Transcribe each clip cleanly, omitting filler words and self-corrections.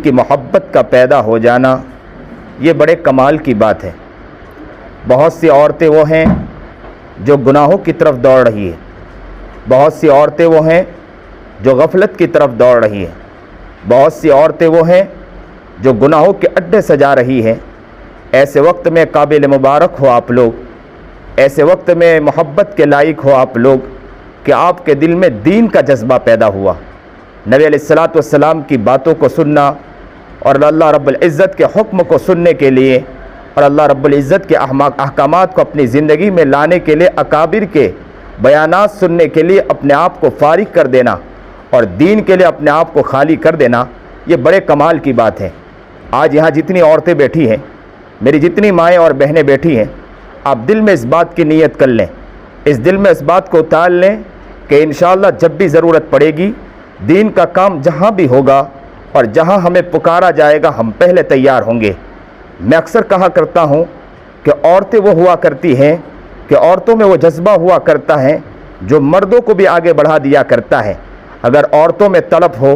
کی محبت کا پیدا ہو جانا یہ بڑے کمال کی بات ہے۔ بہت سی عورتیں وہ ہیں جو گناہوں کی طرف دوڑ رہی ہیں، بہت سی عورتیں وہ ہیں جو غفلت کی طرف دوڑ رہی ہیں، بہت سی عورتیں وہ ہیں جو گناہوں کے اڈے سجا رہی ہیں۔ ایسے وقت میں قابل مبارک ہو آپ لوگ، ایسے وقت میں محبت کے لائق ہو آپ لوگ کہ آپ کے دل میں دین کا جذبہ پیدا ہوا، نبی علیہ الصلاۃ والسلام کی باتوں کو سننا اور اللہ رب العزت کے حکم کو سننے کے لیے اور اللہ رب العزت کے احکامات کو اپنی زندگی میں لانے کے لیے اکابر کے بیانات سننے کے لیے اپنے آپ کو فارغ کر دینا اور دین کے لیے اپنے آپ کو خالی کر دینا، یہ بڑے کمال کی بات ہے۔ آج یہاں جتنی عورتیں بیٹھی ہیں، میری جتنی مائیں اور بہنیں بیٹھی ہیں، آپ دل میں اس بات کی نیت کر لیں، اس دل میں اس بات کو اتار لیں کہ انشاءاللہ جب بھی ضرورت پڑے گی، دین کا کام جہاں بھی ہوگا اور جہاں ہمیں پکارا جائے گا ہم پہلے تیار ہوں گے۔ میں اکثر کہا کرتا ہوں کہ عورتیں وہ ہوا کرتی ہیں کہ عورتوں میں وہ جذبہ ہوا کرتا ہے جو مردوں کو بھی آگے بڑھا دیا کرتا ہے۔ اگر عورتوں میں طلب ہو،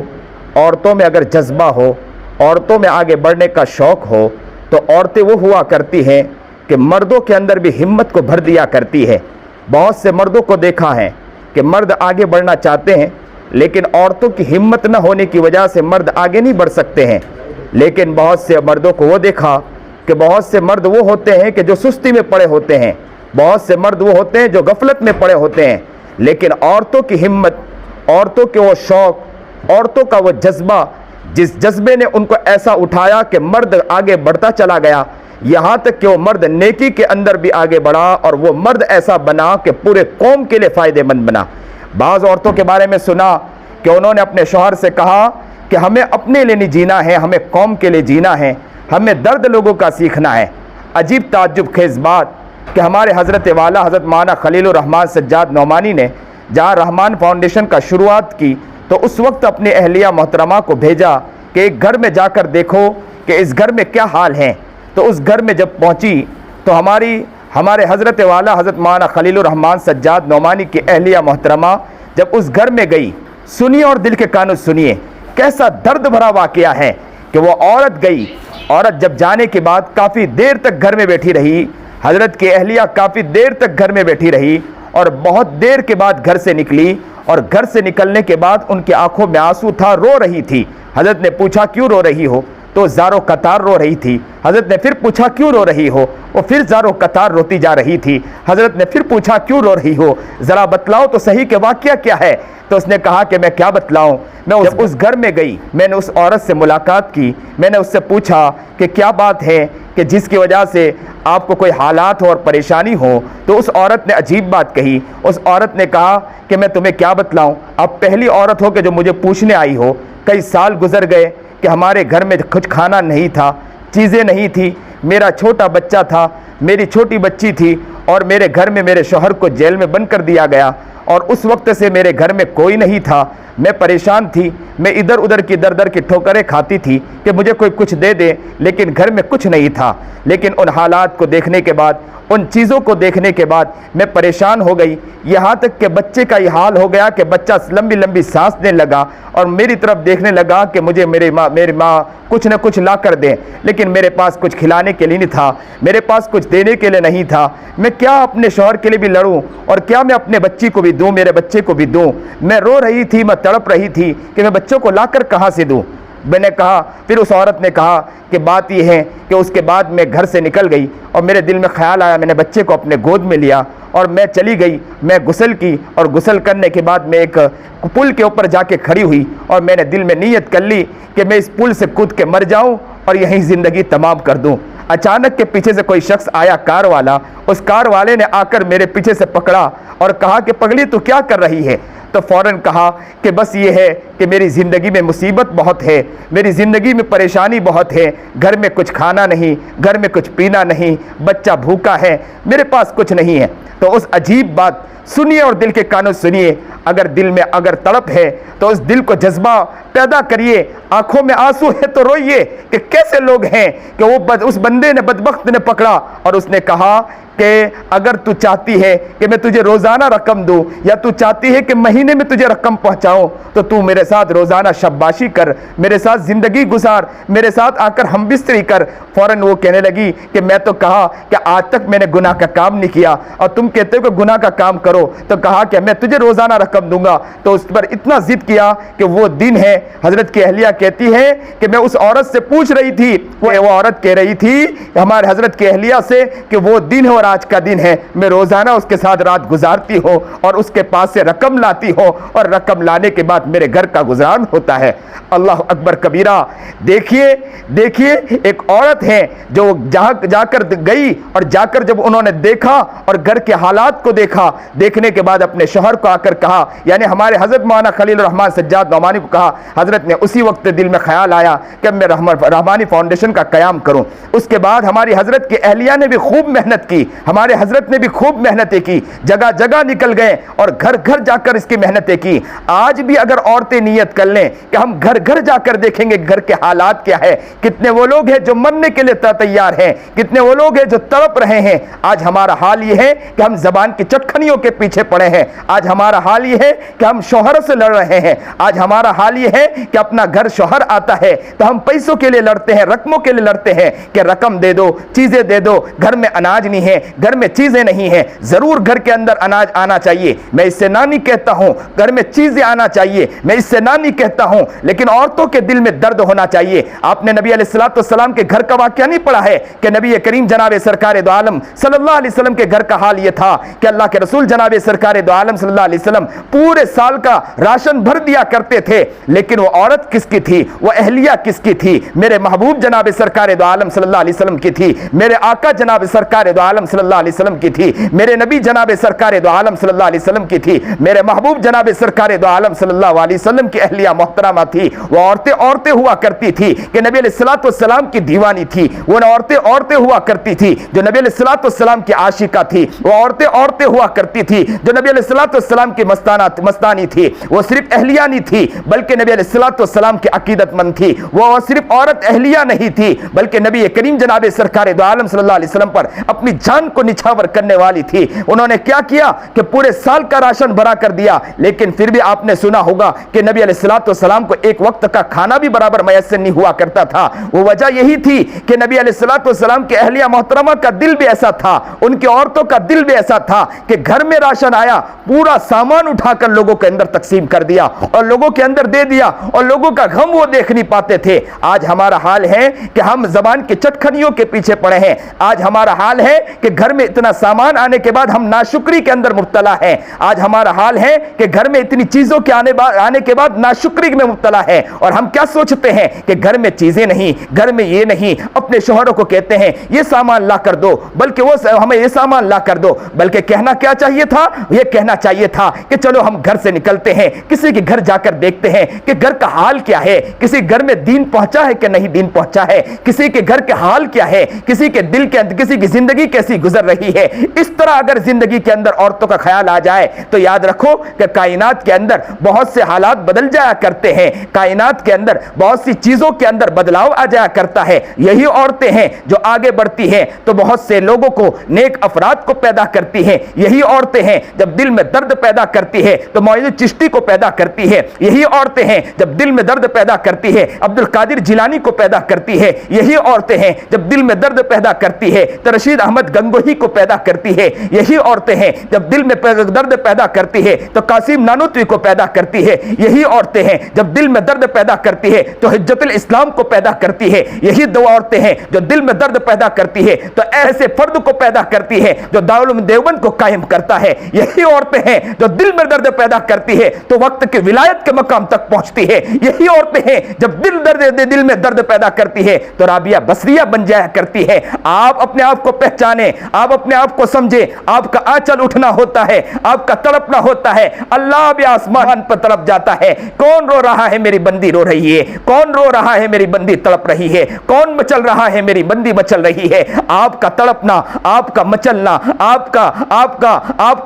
عورتوں میں اگر جذبہ ہو، عورتوں میں آگے بڑھنے کا شوق ہو تو عورتیں وہ ہوا کرتی ہیں کہ مردوں کے اندر بھی ہمت کو بھر دیا کرتی ہے۔ بہت سے مردوں کو دیکھا ہے کہ مرد آگے بڑھنا چاہتے ہیں لیکن عورتوں کی ہمت نہ ہونے کی وجہ سے مرد آگے نہیں بڑھ سکتے ہیں۔ لیکن بہت سے مردوں کو وہ دیکھا کہ بہت سے مرد وہ ہوتے ہیں کہ جو سستی میں پڑے ہوتے ہیں، بہت سے مرد وہ ہوتے ہیں جو غفلت میں پڑے ہوتے ہیں، لیکن عورتوں کی ہمت، عورتوں کے وہ شوق، عورتوں کا وہ جذبہ، جس جذبے نے ان کو ایسا اٹھایا کہ مرد آگے بڑھتا چلا گیا، یہاں تک کہ وہ مرد نیکی کے اندر بھی آگے بڑھا اور وہ مرد ایسا بنا کہ پورے قوم کے لیے فائدہ مند بنا۔ بعض عورتوں کے بارے میں سنا کہ انہوں نے اپنے شوہر سے کہا کہ ہمیں اپنے لیے نہیں جینا ہے، ہمیں قوم کے لیے جینا ہے، ہمیں درد لوگوں کا سیکھنا ہے۔ عجیب تعجب خیز بات کہ ہمارے حضرت والا حضرت مولانا خلیل الرحمن سجاد نعمانی نے جہاں رحمان فاؤنڈیشن کا شروعات کی تو اس وقت اپنی اہلیہ محترمہ کو بھیجا کہ ایک گھر میں جا کر دیکھو کہ اس گھر میں کیا حال ہے۔ تو اس گھر میں جب پہنچی تو ہمارے حضرت والا حضرت مولانا خلیل الرحمن سجاد نعمانی کی اہلیہ محترمہ جب اس گھر میں گئی، سنیے اور دل کے کانوں سنیے کیسا درد بھرا واقعہ ہے کہ وہ عورت گئی، عورت جب جانے کے بعد کافی دیر تک گھر میں بیٹھی رہی، حضرت کی اہلیہ کافی دیر تک گھر میں بیٹھی رہی اور بہت دیر کے بعد گھر سے نکلی اور گھر سے نکلنے کے بعد ان کی آنکھوں میں آنسو تھا، رو رہی تھی۔ حضرت نے پوچھا کیوں رو رہی ہو؟ تو زارو قطار رو رہی تھی۔ حضرت نے پھر پوچھا کیوں رو رہی ہو؟ وہ پھر زارو قطار روتی جا رہی تھی۔ حضرت نے پھر پوچھا کیوں رو رہی ہو؟ ذرا بتلاؤ تو صحیح کہ واقعہ کیا ہے؟ تو اس نے کہا کہ میں کیا بتلاؤں، میں جب اس گھر میں گئی میں نے اس عورت سے ملاقات کی، میں نے اس سے پوچھا کہ کیا بات ہے کہ جس کی وجہ سے آپ کو کوئی حالات ہو اور پریشانی ہو؟ تو اس عورت نے عجیب بات کہی۔ اس عورت نے کہا کہ میں تمہیں کیا بتلاؤں، اب پہلی عورت ہو کہ جو مجھے پوچھنے آئی ہو۔ کئی سال گزر گئے کہ ہمارے گھر میں کچھ کھانا نہیں تھا، چیزیں نہیں تھی، میرا چھوٹا بچہ تھا، میری چھوٹی بچی تھی اور میرے گھر میں میرے شوہر کو جیل میں بند کر دیا گیا اور اس وقت سے میرے گھر میں کوئی نہیں تھا، میں پریشان تھی، میں ادھر ادھر کی در در کی ٹھوکریں کھاتی تھی کہ مجھے کوئی کچھ دے دے، لیکن گھر میں کچھ نہیں تھا۔ لیکن ان حالات کو دیکھنے کے بعد، ان چیزوں کو دیکھنے کے بعد میں پریشان ہو گئی، یہاں تک کہ بچے کا یہ حال ہو گیا کہ بچہ لمبی لمبی سانس دینے لگا اور میری طرف دیکھنے لگا کہ مجھے میری ماں کچھ نہ کچھ لا کر دیں، لیکن میرے پاس کچھ کھلانے کے لیے نہیں تھا، میرے پاس کچھ دینے کے لیے نہیں تھا۔ میں کیا اپنے شوہر کے لیے بھی لڑوں اور کیا میں اپنے بچی کو بھی دوں، میرے بچے کو بھی دوں؟ میں رو رہی تھی، میں تڑپ رہی تھی کہ میں بچوں کو لا کر کہاں سے دوں؟ میں نے کہا، پھر اس عورت نے کہا کہ بات یہ ہے کہ اس کے بعد میں گھر سے نکل گئی اور میرے دل میں خیال آیا، میں نے بچے کو اپنے گود میں لیا اور میں چلی گئی، میں غسل کی اور غسل کرنے کے بعد میں ایک پل کے اوپر جا کے کھڑی ہوئی اور میں نے دل میں نیت کر لی کہ میں اس پل سے کود کے مر جاؤں اور یہیں زندگی تمام کر دوں۔ اچانک کے پیچھے سے کوئی شخص آیا، کار والا، اس کار والے نے آ کر میرے پیچھے سے پکڑا اور کہا کہ پگلی تو کیا کر رہی ہے؟ تو فوراً کہا کہ بس یہ ہے کہ میری زندگی میں مصیبت بہت ہے، میری زندگی میں پریشانی بہت ہے، گھر میں کچھ کھانا نہیں، گھر میں کچھ پینا نہیں، بچہ بھوکا ہے، میرے پاس کچھ نہیں ہے۔ تو اس عجیب بات سنیے اور دل کے کانوں سنیے، اگر دل میں اگر تڑپ ہے تو اس دل کو جذبہ پیدا کریے، آنکھوں میں آنسو ہے تو روئیے کہ کیسے لوگ ہیں کہ اس بندے نے بدبخت نے پکڑا اور اس نے کہا کہ اگر تو چاہتی ہے کہ میں تجھے روزانہ رقم دوں یا تو چاہتی ہے کہ مہینے میں تجھے رقم پہنچاؤں تو تو میرے ساتھ روزانہ شباشی کر، میرے ساتھ زندگی گزار، میرے ساتھ آ کر ہم بستری کر۔ فوراً وہ کہنے لگی کہ میں تو کہا کہ آج تک میں نے گناہ کا کام نہیں کیا اور تم کہتے ہو کہ گناہ کا کام کرو، تو کہا کہ میں تجھے روزانہ رقم دوں گا۔ تو اس پر اتنا ضد کیا کہ وہ دن ہے، حضرت کی اہلیہ کہتی ہے کہ میں اس عورت سے پوچھ رہی تھی، وہ عورت کہہ رہی تھی ہمارے حضرت کی اہلیہ سے کہ وہ دن ہے اور آج کا دن ہے، میں روزانہ اس کے ساتھ رات گزارتی ہوں اور اس کے پاس سے رقم لاتی ہوں اور رقم لانے کے بعد میرے گھر کا گزران ہوتا ہے۔ اللہ اکبر کبیرہ۔ دیکھیے ایک عورت ہے جو جا کر گئی اور جا کر جب انہوں نے دیکھا اور گھر کے حالات کو دیکھا، دیکھنے کے بعد اپنے شوہر کو آ کر کہا، یعنی ہمارے حضرت مولانا خلیل الرحمن سجاد نعمانی کو کہا، حضرت نے اسی وقت دل میں خیال آیا کہ میں رحمانی فاؤنڈیشن کا قیام کروں۔ اس کے بعد ہماری حضرت کی اہلیہ نے بھی خوب محنت کی، ہمارے حضرت نے بھی خوب محنتیں کی، جگہ جگہ نکل گئے اور گھر گھر جا کر اس کی محنتیں کی۔ آج بھی اگر عورتیں نیت کر لیں کہ ہم گھر گھر جا کر دیکھیں گے گھر کے حالات کیا ہے، کتنے وہ لوگ ہیں جو مرنے کے لیے تیار ہیں، کتنے وہ لوگ ہیں جو تڑپ رہے ہیں۔ آج ہمارا حال یہ ہے کہ ہم زبان کی چٹکھنیوں کے پیچھے پڑے ہیں، آج ہمارا حال یہ ہے کہ ہم شوہر سے لڑ رہے ہیں، آج ہمارا حال یہ ہے کہ اپنا گھر شوہر آتا ہے تو ہم پیسوں کے لیے لڑتے ہیں، رقموں کے لیے لڑتے ہیں کہ رقم دے دو، چیزیں دے دو، گھر میں اناج نہیں ہے، گھر میں چیزیں نہیں ہیں۔ ضرور گھر کے اندر اناج آنا چاہیے، میں اس سے نہ نہیں کہتا ہوں، گھر میں چیزیں آنا چاہیے، میں اس سے نہ نہیں کہتا ہوں، لیکن عورتوں کے دل میں درد ہونا چاہیے۔ آپ نے نبی علیہ السلام کے گھر کا واقعہ نہیں پڑھا ہے کہ نبی کریم جناب سرکار دو عالم صلی اللہ علیہ وسلم کے گھر کا حال یہ تھا کہ اللہ کے رسول جناب سرکار دو عالم صلی اللہ علیہ وسلم پورے سال کا راشن بھر دیا کرتے تھے، لیکن وہ عورت کس کی تھی، وہ اہلیہ کس کی تھی؟ میرے محبوب جناب سرکار دو عالم صلی اللہ علیہ وسلم کی تھی، میرے آقا جناب سرکار دو عالم صلی اللہ علیہ وسلم کی تھی، میرے نبی جناب سرکار دو عالم صلی اللہ علیہ وسلم کی تھی، میرے محبوب جناب سرکار دو عالم صلی اللہ علیہ وسلم کی اہلیہ محترمہ تھی۔ وہ عورتیں ہوا کرتی تھی کہ نبی علیہ السلام کی دیوانی تھی، وہ عورتیں ہوا کرتی تھی جو نبی علیہ السلام کی عاشقہ تھی، وہ عورتیں ہوا کرتی تھی جو نبی علیہ السلام کی مستانی تھی۔ وہ صرف اہلیہ نہیں تھی بلکہ نبی علیہ السلام کی عقیدت مند تھی، وہ صرف عورت اہلیہ نہیں تھی بلکہ نبی کریم جناب سرکار دو عالم صلی اللہ علیہ وسلم پر اپنی جان کو نچھاور کرنے والی تھی۔ انہوں نے کیا کیا کہ پورے سال کا راشن بھرا کر دیا، لیکن پھر بھی آپ نے سنا ہوگا کہ نبی علیہ السلام کو ایک وقت کا کھانا بھی برابر میسر نہیں ہوا کرتا تھا۔ وہ وجہ یہی تھی کہ نبی علیہ السلام کے اہلیہ محترمہ کا دل بھی ایسا تھا، ان کی عورتوں کا دل بھی ایسا تھا کہ گھر میں راشن آیا، پورا سامان اٹھا کر لوگوں کے اندر تقسیم کر دیا اور لوگوں کے اندر دے دیا اور لوگوں کا غم وہ دیکھ نہیں پاتے تھے۔ آج ہمارا حال ہے کہ ہم زبان کی چٹکھنیوں کے پیچھے پڑے ہیں، آج ہمارا حال ہے کہ گھر میں اتنا سامان آنے کے بعد ہم ناشکری کے اندر مبتلا ہیں، آج ہمارا حال ہے کہ گھر میں اتنی چیزوں کے آنے کے بعد ناشکری میں مبتلا ہے، اور ہم کیا سوچتے ہیں کہ گھر میں چیزیں نہیں، گھر میں یہ نہیں، اپنے شوہروں کو کہتے ہیں یہ سامان لا کر دو، بلکہ وہ ہمیں یہ سامان لا کر دو، بلکہ کہنا کیا چاہیے تھا؟ یہ کہنا چاہیے تھا کہ چلو ہم گھر سے نکلتے ہیں، کسی کے گھر جا کر دیکھتے ہیں کہ گھر کا حال کیا ہے، کسی گھر میں دین پہنچا ہے کہ نہیں دین پہنچا ہے، کسی کے گھر کے حال کیا ہے، کسی کے دل کے اندر کسی کی زندگی کیسی گزر رہی ہے۔ اس طرح اگر زندگی کے اندر عورتوں کا خیال آ جائے تو یاد رکھو کہ کائنات کے اندر بہت سے حالات بدل جایا کرتے ہیں، کائنات کے اندر بہت سی چیزوں کے اندر بدلاؤ آ جایا کرتا ہے۔ یہی عورتیں ہیں جو آگے بڑھتی ہیں تو بہت سے لوگوں کو، نیک افراد کو پیدا کرتی ہیں۔ یہی عورتیں ہیں جب دل میں درد پیدا کرتی ہے تو معین چشتی کو پیدا کرتی ہے۔ یہی عورتیں ہیں جب دل میں درد پیدا کرتی ہے عبد القادر جیلانی کو پیدا کرتی ہے۔ یہی عورتیں ہیں جب دل میں درد پیدا کرتی ہے تو رشید احمد گنگوہی کو پیدا کرتی ہے۔ یہی عورتیں ہیں جب دل میں درد پیدا کرتی ہے تو قاسم نانوتوی کو پیدا کرتی ہے۔ یہی عورتیں ہیں جب دل میں درد پیدا کرتی ہے تو حجت الاسلام کو پیدا کرتی ہے۔ یہی دو عورتیں ہیں جو دل میں درد پیدا کرتی ہے تو ایسے فرد کو پیدا کرتی ہے جو دارالعلوم دیوبند کو قائم کرتا ہے۔ یہی عورتیں ہیں جو دل میں درد پیدا کرتی ہے تو وقت کی ولایت کے مقام تک پہنچتی ہے۔ یہی عورتیں ہیں جب دل میں درد پیدا کرتی ہے تو رابعہ بصریہ بن جایا کرتی ہے۔ آپ اپنے آپ کو پہچانیں، آپ اپنے آپ کو سمجھیں، آپ کا آنچل اٹھنا ہوتا ہے، آپ کا تڑپنا ہوتا ہے۔ اللہ بھی آسمان پر تڑپ جاتا ہے، کون رو رہا ہے؟ میری بندی رو رہی ہے۔ کون رو رہا ہے؟ میری بندی تڑپ رہی ہے۔ کون مچل رہا ہے؟ میری بندی مچل رہی ہے۔ آپ کا تڑپنا، آپ کا مچلنا، آپ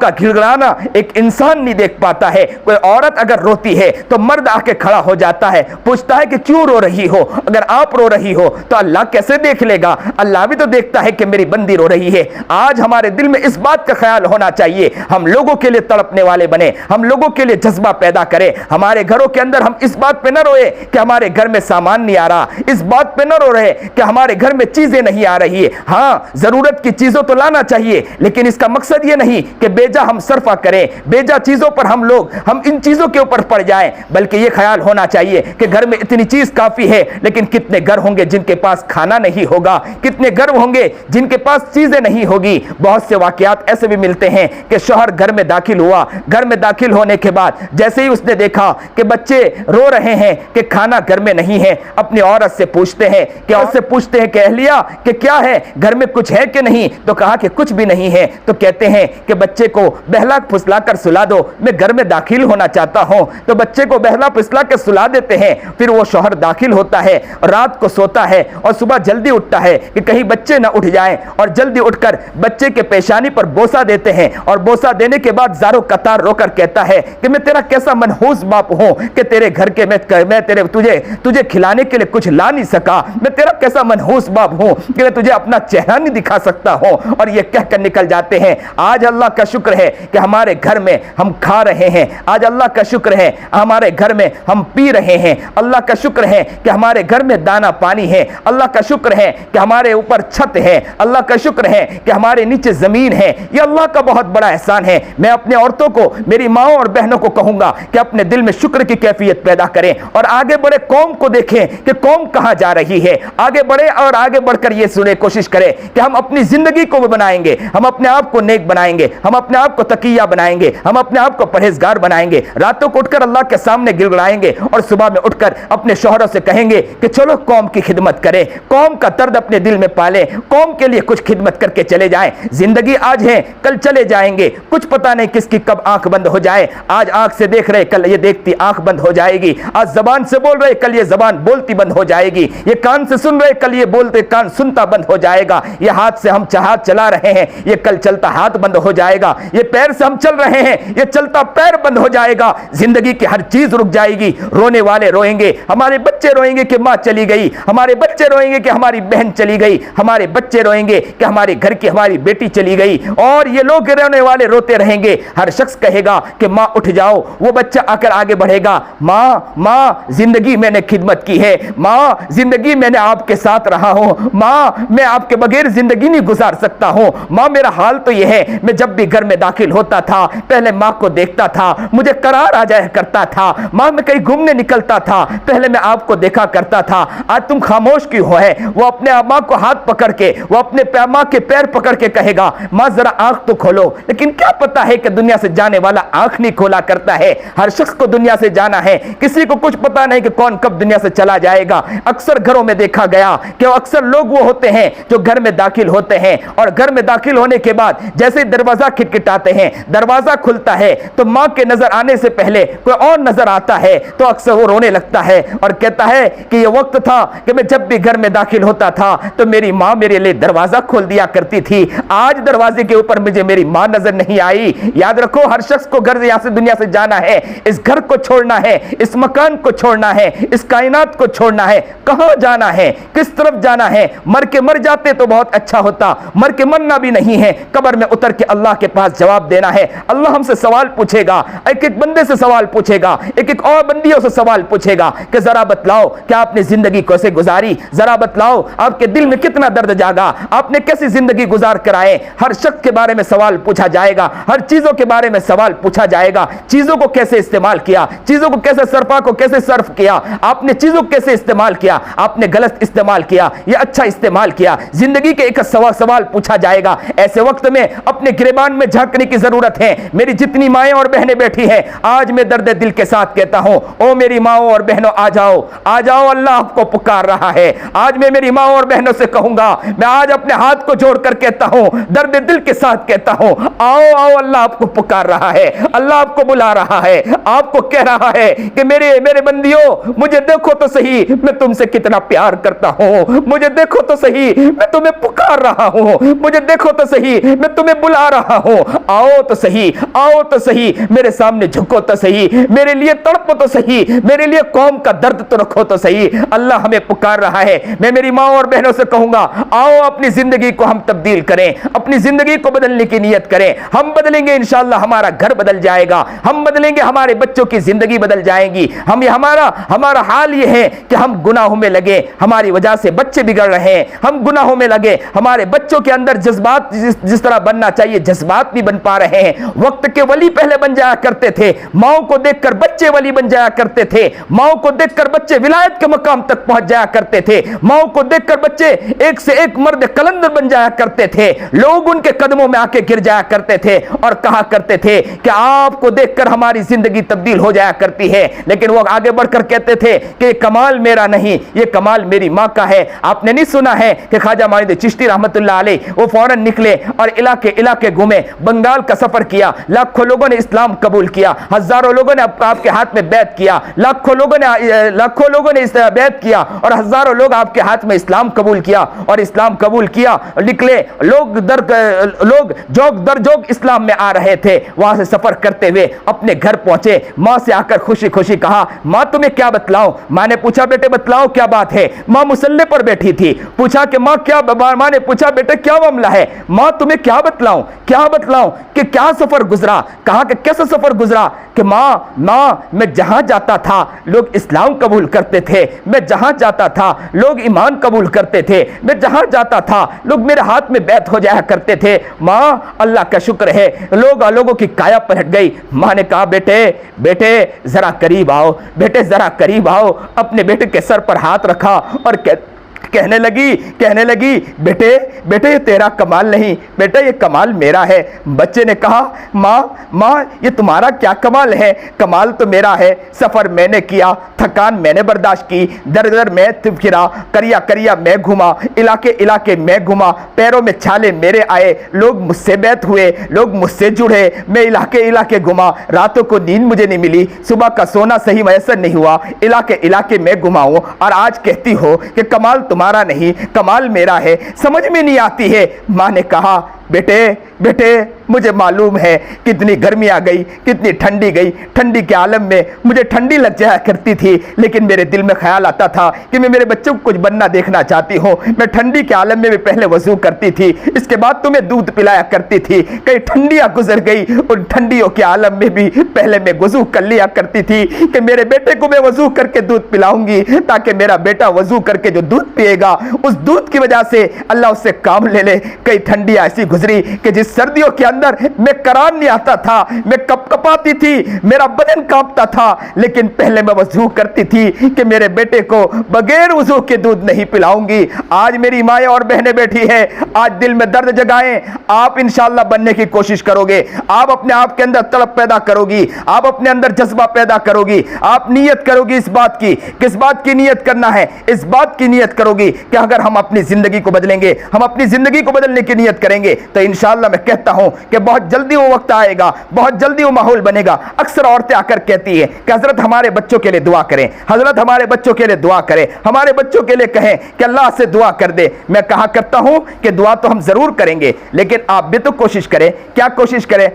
کا گھڑگھڑانا ایک انسان نہیں دیکھ پاتا ہے۔ کوئی عورت اگر روتی ہے تو مرد آ کے کھڑا ہو جاتا ہے، پوچھتا ہے کہ کیوں رو رہی ہو؟ اگر آپ رو رہی ہو تو اللہ کیسے دیکھ لے گا؟ اللہ بھی تو دیکھتا ہے کہ میری بندی رو رہی ہے۔ آج ہمارے دل میں اس بات کا خیال ہونا چاہیے، ہم لوگوں کے لیے تڑپنے والے بنے، ہم لوگوں کے لیے جذبہ پیدا کریں۔ ہمارے ہمارے گھروں کے اندر ہم اس بات پہ نہ روئے کہ ہمارے گھر میں سامان نہیں آ رہا, اس بات پہ نہ رو رہے کہ ہمارے گھر میں چیزیں نہیں آ رہی ہے. ہاں ضرورت کی چیزوں تو لانا چاہیے, لیکن اس کا مقصد یہ نہیں کہ بیجا ہم صرفہ کریں, بیجا چیزوں پر ہم ان چیزوں کے اوپر پڑ جائیں, بلکہ یہ خیال ہونا چاہیے کہ گھر میں اتنی چیز کافی ہے, لیکن کتنے گھر ہوں گے جن کے پاس کھانا نہیں ہوگا, کتنے گھر ہوں گے جن کے پاس چیزیں نہیں ہوگی. بہت سے واقعات ایسے بھی ملتے ہیں کہ شوہر گھر میں داخل ہوا, گھر میں داخل ہونے کے بعد جیسے ہی اس نے دیکھا کہ بچے رو رہے ہیں کہ کھانا گھر میں نہیں ہے, اپنی عورت سے پوچھتے ہیں کہ اہلیہ کہ کیا ہے, گھر میں کچھ ہے کہ نہیں؟ تو کہا کہ کچھ بھی نہیں ہے. تو کہتے ہیں کہ بچے کو بہلا پھسلا کر سلا دو, میں گھر میں داخل ہونا چاہتا ہوں. تو بچے کو بہلا پھسلا کے سلا دیتے ہیں. پھر وہ شوہر داخل ہوتا ہے, رات کو سوتا ہے اور صبح جلدی اٹھتا ہے کہ کہیں بچے نہ اٹھ جائیں, اور جلدی اٹھ کر بچے کے پیشانی پر بوسہ دیتے ہیں, اور بوسہ دینے کے بعد زارو قطار رو کر کہتا ہے کہ میں تیرا کیسا منحوس باپ ہوں کہ تیرے گھر کے میں تجھے کھلانے کے لیے کچھ لا نہیں سکا, میں تیرا کیسا منحوس باپ ہوں کہ میں تجھے اپنا چہرہ نہیں دکھا سکتا ہوں. اور یہ کہہ کر نکل جاتے ہیں. آج اللہ کا شکر ہے کہ ہمارے گھر میں ہم کھا رہے ہیں, آج اللہ کا شکر ہے ہمارے گھر میں ہم پی رہے ہیں, اللہ کا شکر ہے کہ ہمارے گھر میں دانا پانی ہے, اللہ کا شکر ہے کہ ہمارے اوپر چھت ہے, اللہ کا شکر ہے کہ ہمارے نیچے زمین ہے. یہ اللہ کا بہت بڑا احسان ہے. میں اپنے عورتوں کو, میری ماؤں اور بہنوں کو کہوں گا کہ اپنے دل میں شکر کی کیفیت پیدا کریں اور آگے بڑھے, قوم کو دیکھیں کہ قوم کہاں جا رہی ہے, آگے بڑھے اور آگے بڑھ کر یہ سنے کوشش کریں کہ ہم اپنی زندگی کو بنائیں گے, ہم اپنے آپ کو نیک بنائیں گے, ہم اپنے آپ کو تقیہ بنائیں گے, ہم اپنے آپ کو پرہیزگار بنائیں گے, راتوں کو اٹھ کر اللہ کے سامنے گڑ گڑائیں گے اور صبح میں اٹھ کر اپنے شوہروں سے کہیں گے کہ چلو قوم کی خدمت کریں, قوم کا درد اپنے دل میں پالیں, قوم کے لیے کچھ خدمت کر کے چلے جائیں. زندگی آج ہے, کل چلے جائیں گے, کچھ پتہ نہیں کس کی کب آنکھ بند ہو جائے. آج آنکھ سے دیکھ رہے, کل یہ دیکھتی آنکھ بند ہو جائے گی. آج زبان سے بول رہے, کل یہ زبان بولتی بند ہو جائے گی. یہ کان سے سن رہے, کل یہ بولتے کان سنتا بند ہو جائے گا. یہ ہاتھ سے ہم ہاتھ چلا رہے ہیں, یہ کل چلتا ہاتھ بند ہو جائے گا. یہ پیر سے ہم چل رہے ہیں, یہ چلتا پیر بند ہو جائے گا. زندگی کی ہر چیز رک جائے گی. رونے والے روئیں گے, ہمارے بچے روئیں گے کہ ماں چلی گئی, ہمارے بچے روئیں گے کہ ہماری بہن چلی گئی, ہمارے بچے روئیں گے کہ ہمارے گھر کی ہماری بیٹی چلی گئی. اور یہ لوگ رونے والے روتے رہیں گے. ہر شخص کہے گا کہ ماں اٹھ جاؤ. وہ بچہ آ کر آگے بڑھے گا, ماں ماں زندگی میں نے خدمت کی ہے, ماں زندگی میں نے آپ کے ساتھ رہا ہوں, ماں میں آپ کے بغیر زندگی نہیں گزار سکتا ہوں. ماں میرا حال تو یہ ہے, میں جب بھی گھر میں داخل ہوتا تھا پہلے ماں کو دیکھتا تھا, مجھے قرار آ جایا کرتا تھا. ماں میں کہیں گھومنے نکلتا تھا, پہلے میں آپ کو دیکھا کرتا تھا. آج تم خاموش کیوں ہے؟ وہ اپنے ماں کو ہاتھ پکڑ کے, وہ اپنے ماں کے پیر پکڑ کے کہے گا, ماں ذرا آنکھ تو کھولو. لیکن کیا پتا ہے کہ دنیا سے جانے والا آنکھ نہیں کھولا کرتا ہے. ہر شخص کو دنیا سے جانا ہے, کسی کو کچھ پتا نہیں کہ کون کب دنیا سے چلا جائے گا. اکثر گھروں میں دیکھا گیا کہ اکثر لوگ وہ ہوتے ہیں جو گھر میں داخل ہوتے ہیں, اور گھر میں داخل ہونے کے بعد جیسے دروازہ کھٹکھٹاتے ہیں, دروازہ کھلتا ہے تو ماں کے نظر آنے سے پہلے کوئی اور نظر آتا ہے, تو اکثر وہ رونے لگتا ہے اور کہتا ہے کہ یہ وقت تھا کہ میں جب بھی گھر میں داخل ہوتا تھا تو میری ماں میرے لیے دروازہ کھول دیا کرتی تھی. آج دروازے کے اوپر مجھے میری ماں نظر نہیں آئی. یاد رکھو, ہر شخص کو گھر یہاں سے دنیا سے جانا ہے, اس گھر کو چھوڑنا ہے, اس مکان کو چھوڑنا ہے, اس کائنات کو چھوڑنا ہے. کہاں جانا ہے, کس طرف جانا ہے؟ مر کے مر جاتے تو بہت اچھا ہوتا, مر کے مرنا بھی نہیں ہے, قبر میں اتر کے اللہ کے پاس جواب دینا ہے. اللہ ہم سے سوال پوچھے گا, ایک ایک بندے سے سوال پوچھے گا, ایک ایک اور بندیوں سے سوال پوچھے گا کہ ذرا بتلاؤ کہ آپ نے زندگی کیسے گزاری, ذرا بتلاؤ آپ کے دل میں کتنا درد جاگا, آپ نے کیسی زندگی گزار کر آئے. ہر شخص کے بارے میں سوال پوچھا جائے گا, ہر چیزوں کے بارے میں سوال پوچھا جائے گا. چیزوں کو کیسے استعمال کیا, چیزوں کو کیسے صرفہ کو کیسے صرف کیا, آپ نے چیزوں کو کیسے استعمال کیا, آپ نے غلط استعمال کیا یا اچھا استعمال کیا. زندگی کے ایک سوال پوچھا جائے گا. ایسے وقت میں اپنے گریبان میں جھانکنے کی ضرورت ہے. میری جتنی مائیں اور بہنیں بیٹھی ہیں, آج میں درد دل کے ساتھ کہتا ہوں, او میری ماؤں اور بہنوں آ جاؤ, آ جاؤ, اللہ آپ کو پکار رہا ہے. آج میں میری ماؤں اور بہنوں سے کہوں گا, میں آج اپنے ہاتھ کو جوڑ کر کہتا ہوں, درد دل کے ساتھ کہتا ہوں, آؤ آؤ, اللہ آپ کو پکار رہا ہے, اللہ آپ کو بلا رہا ہے, آپ کو کہہ رہا ہے کہ میرے بندیوں, مجھے دیکھو تو صحیح میں تم سے کتنا پیار کرتا ہوں, مجھے دیکھو تو صحیح میں تمہیں پکار رہا ہوں, مجھے دیکھو تو صحیح میں تمہیں بلا رہا ہوں. آؤ تو صحیح, آؤ تو صحیح, میرے سامنے جھکو تو صحیح, میرے لیے تڑپو تو صحیح, میرے لیے قوم کا درد تو رکھو تو صحیح. اللہ ہمیں پکار رہا ہے. میں میری ماں اور بہنوں سے کہوں گا, آؤ اپنی زندگی کو ہم تبدیل کریں, اپنی زندگی کو بدلنے کی نیت کریں. ہم بدلیں گے انشاءاللہ, ہمارا گھر بدل جائے گا, ہم بدلیں گے, ہمارے بچوں کی زندگی بدل جائیں گی. ہمارا حال یہ ہے کہ ہم گناہوں میں لگے, ہماری وجہ سے بچے بگڑ رہے ہیں. ہم گناہوں میں لگے, ہمارے بچوں کے اندر جذبات جس طرح بننا چاہیے جذبات نہیں بن پا رہے ہیں. وقت کے ولی پہلے بن جایا کرتے تھے, ماؤں کو دیکھ کر بچے ولی بن جایا کرتے تھے, ماؤں کو دیکھ کر بچے ولایت کے مقام تک پہنچ جایا کرتے تھے, ماؤں کو دیکھ کر بچے ایک سے ایک مرد کلندر بن جایا کرتے تھے. لوگ ان کے قدموں میں آ کے گر جایا کرتے تھے اور کہا کرتے تھے کہ آپ کو دیکھ کر ہماری زندگی تبدیل ہو جایا کرتی ہے. لیکن وہ آگے بڑھ کر کہتے تھے کہ یہ کمال میرا نہیں, یہ کمال میری ماں کا ہے. آپ نے نہیں سنا ہے کہ خواجہ معین چشتی رحمت اللہ علیہ وہ فوراً نکلے اور علاقے گھومے, بنگال کا سفر کیا, لاکھوں لوگوں نے اسلام قبول کیا, ہزاروں لوگوں نے آپ کے ہاتھ میں بیعت کیا, لاکھوں لوگوں نے بیعت کیا اور ہزاروں لوگ آپ کے ہاتھ میں اسلام قبول کیا. اور اسلام قبول کیا, نکلے لوگ جوک در جوک اسلام میں آ رہے تھے. وہاں سے سفر کرتے ہوئے اپنے گھر پہنچے, ماں سے آ کر خوشی خوشی کہا ماں تمہیں کیا بتلاؤں. ماں نے پوچھا بیٹے بتلاؤ کیا بات ہے. ماں مصلی پر بیٹھی تھی, پوچھا کہ ماں نے پوچھا بیٹے کیا معاملہ ہے. ماں تمہیں کیا بتلاؤں کہ کیا سفر گزرا. کہا کہ کیسا سفر گزرا. کہ ماں میں جہاں جاتا تھا لوگ اسلام قبول کرتے تھے, میں جہاں جاتا تھا لوگ ایمان قبول کرتے تھے, میں جہاں جاتا تھا لوگ میرے ہاتھ میں بیعت ہو جایا کرتے تھے. ماں اللہ کا شکر ہے لوگوں کی کایا پلٹ گئی. ماں نے کہا بیٹے ذرا قریب آؤ. اپنے بیٹے کے سر پر ہاتھ رکھا اور کہنے لگی بیٹے یہ تیرا کمال نہیں, بیٹا یہ کمال میرا ہے. بچے نے کہا ماں یہ تمہارا کیا کمال ہے, کمال تو میرا ہے. سفر میں نے کیا, تھکان میں نے برداشت کی, در میں پھرا, کریا میں گھوما, علاقے میں گھوما, پیروں میں چھالے میرے آئے, لوگ مجھ سے بیعت ہوئے, لوگ مجھ سے جڑے, میں علاقے گھوما, راتوں کو نیند مجھے نہیں ملی, صبح کا سونا صحیح میسر نہیں ہوا, علاقے میں گھما ہوں, اور آج کہتی ہو کہ کمال تمہارا نہیں کمال میرا ہے, سمجھ میں نہیں آتی ہے. ماں نے کہا بیٹے مجھے معلوم ہے کتنی گرمی آ گئی, کتنی ٹھنڈی گئی, ٹھنڈی کے عالم میں مجھے ٹھنڈی لگ جایا کرتی تھی, لیکن میرے دل میں خیال آتا تھا کہ میں میرے بچوں کو کچھ بننا دیکھنا چاہتی ہوں. میں ٹھنڈی کے عالم میں بھی پہلے وضو کرتی تھی, اس کے بعد تمہیں دودھ پلایا کرتی تھی. کئی ٹھنڈیاں گزر گئی, ان ٹھنڈیوں کے عالم میں بھی پہلے میں وضو کر لیا کرتی تھی کہ میرے بیٹے کو میں وضو کر کے دودھ پلاؤں گی, تاکہ میرا بیٹا وضو کر کے جو دودھ پیے گا اس دودھ کی وجہ سے اللہ اس سے کام لے لے. کئی ٹھنڈیاں ایسی گزری کہ جس سردیوں کے اندر میں قرار نہیں آتا تھا, میں کپکپاتی تھی, میرا بدن کانپتا تھا, لیکن پہلے میں وضو کرتی تھی کہ میرے بیٹے کو بغیر وضو کے دودھ نہیں پلاؤں گی. آج میری مائیں اور بہنیں بیٹھی ہیں, آج دل میں درد جگائیں. آپ انشاءاللہ بننے کی کوشش کرو گے, آپ اپنے آپ کے اندر طلب پیدا کرو گی, آپ اپنے اندر جذبہ پیدا کرو گی, آپ نیت کرو گی اس بات کی. کس بات کی نیت کرنا ہے؟ اس بات کی نیت کرو گی کہ اگر ہم اپنی زندگی کو بدلیں گے, ہم اپنی زندگی کو بدلنے کی نیت کریں گے, تو انشاءاللہ میں کہتا ہوں کہ بہت جلدی وہ وقت آئے گا, بہت جلدی وہ ماحول بنے گا. اکثر عورتیں آ کر کہتی ہے کہ حضرت ہمارے بچوں کے لیے دعا کریں, حضرت ہمارے بچوں کے لیے دعا کریں, ہمارے بچوں کے لیے کہیں کہ اللہ سے دعا کر دے. میں کہا کرتا ہوں کہ دعا تو ہم ضرور کریں گے, لیکن آپ بھی تو کوشش کریں. کیا کوشش کریں؟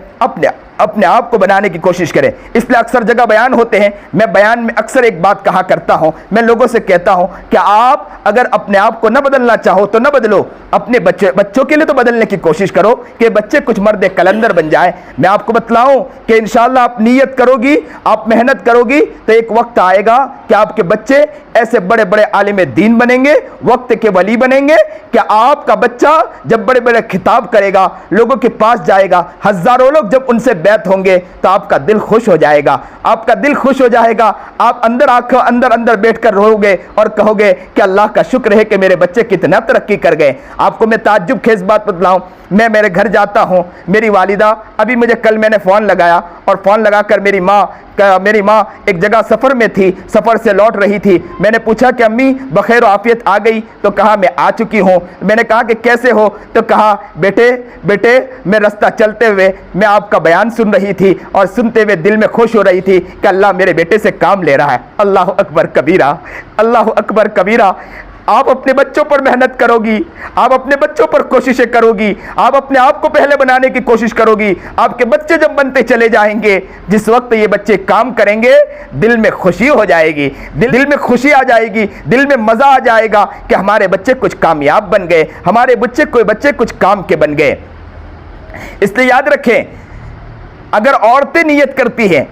اپنے آپ کو بنانے کی کوشش کریں. اس لیے اکثر جگہ بیان ہوتے ہیں, میں بیان میں اکثر ایک بات کہا کرتا ہوں, میں لوگوں سے کہتا ہوں کہ آپ اگر اپنے آپ کو نہ بدلنا چاہو تو نہ بدلو, اپنے بچوں کے لیے تو بدلنے کی کوشش کرو کہ بچے کچھ مرد کلندر بن جائے. میں آپ کو بتلاؤں کہ انشاءاللہ آپ نیت کرو گی, آپ محنت کرو گی, تو ایک وقت آئے گا کہ آپ کے بچے ایسے بڑے بڑے عالم دین بنیں گے, وقت کے ولی بنیں گے, کہ آپ کا بچہ جب بڑے بڑے خطاب کرے گا, لوگوں کے پاس جائے گا, ہزاروں لوگ جب ان سے بیعت ہوں گے, تو آپ کا دل خوش ہو جائے گا, آپ کا دل خوش ہو جائے گا. آپ اندر بیٹھ کر رہو گے اور کہو گے کہ اللہ کا شکر ہے کہ میرے بچے کتنا ترقی کر گئے. آپ کو میں تعجب خیز بات بتلاؤں, میں میرے گھر جاتا ہوں, میری والدہ ابھی مجھے کل میں نے فون لگایا, اور فون لگا کر میری ماں ایک جگہ سفر میں تھی, سفر سے لوٹ رہی تھی. میں نے پوچھا کہ امی بخیر و عافیت آ گئی؟ تو کہا میں آ چکی ہوں. میں نے کہا کہ کیسے ہو؟ تو کہا بیٹے میں رستہ چلتے ہوئے میں آپ کا بیان سن رہی تھی, اور سنتے ہوئے دل میں خوش ہو رہی تھی کہ اللہ میرے بیٹے سے کام لے رہا ہے. اللہ اکبر کبیرہ, اللہ اکبر کبیرہ. آپ اپنے بچوں پر محنت کرو گی, آپ اپنے بچوں پر کوششیں کرو گی, آپ اپنے آپ کو پہلے بنانے کی کوشش کرو گی. آپ کے بچے جب بنتے چلے جائیں گے, جس وقت یہ بچے کام کریں گے, دل میں خوشی ہو جائے گی, دل میں خوشی آ جائے گی, دل میں مزہ آ جائے گا کہ ہمارے بچے کچھ کامیاب بن گئے, ہمارے بچے کچھ کام کے بن گئے. اس لیے یاد رکھیں, اگر عورتیں نیت کرتی ہیں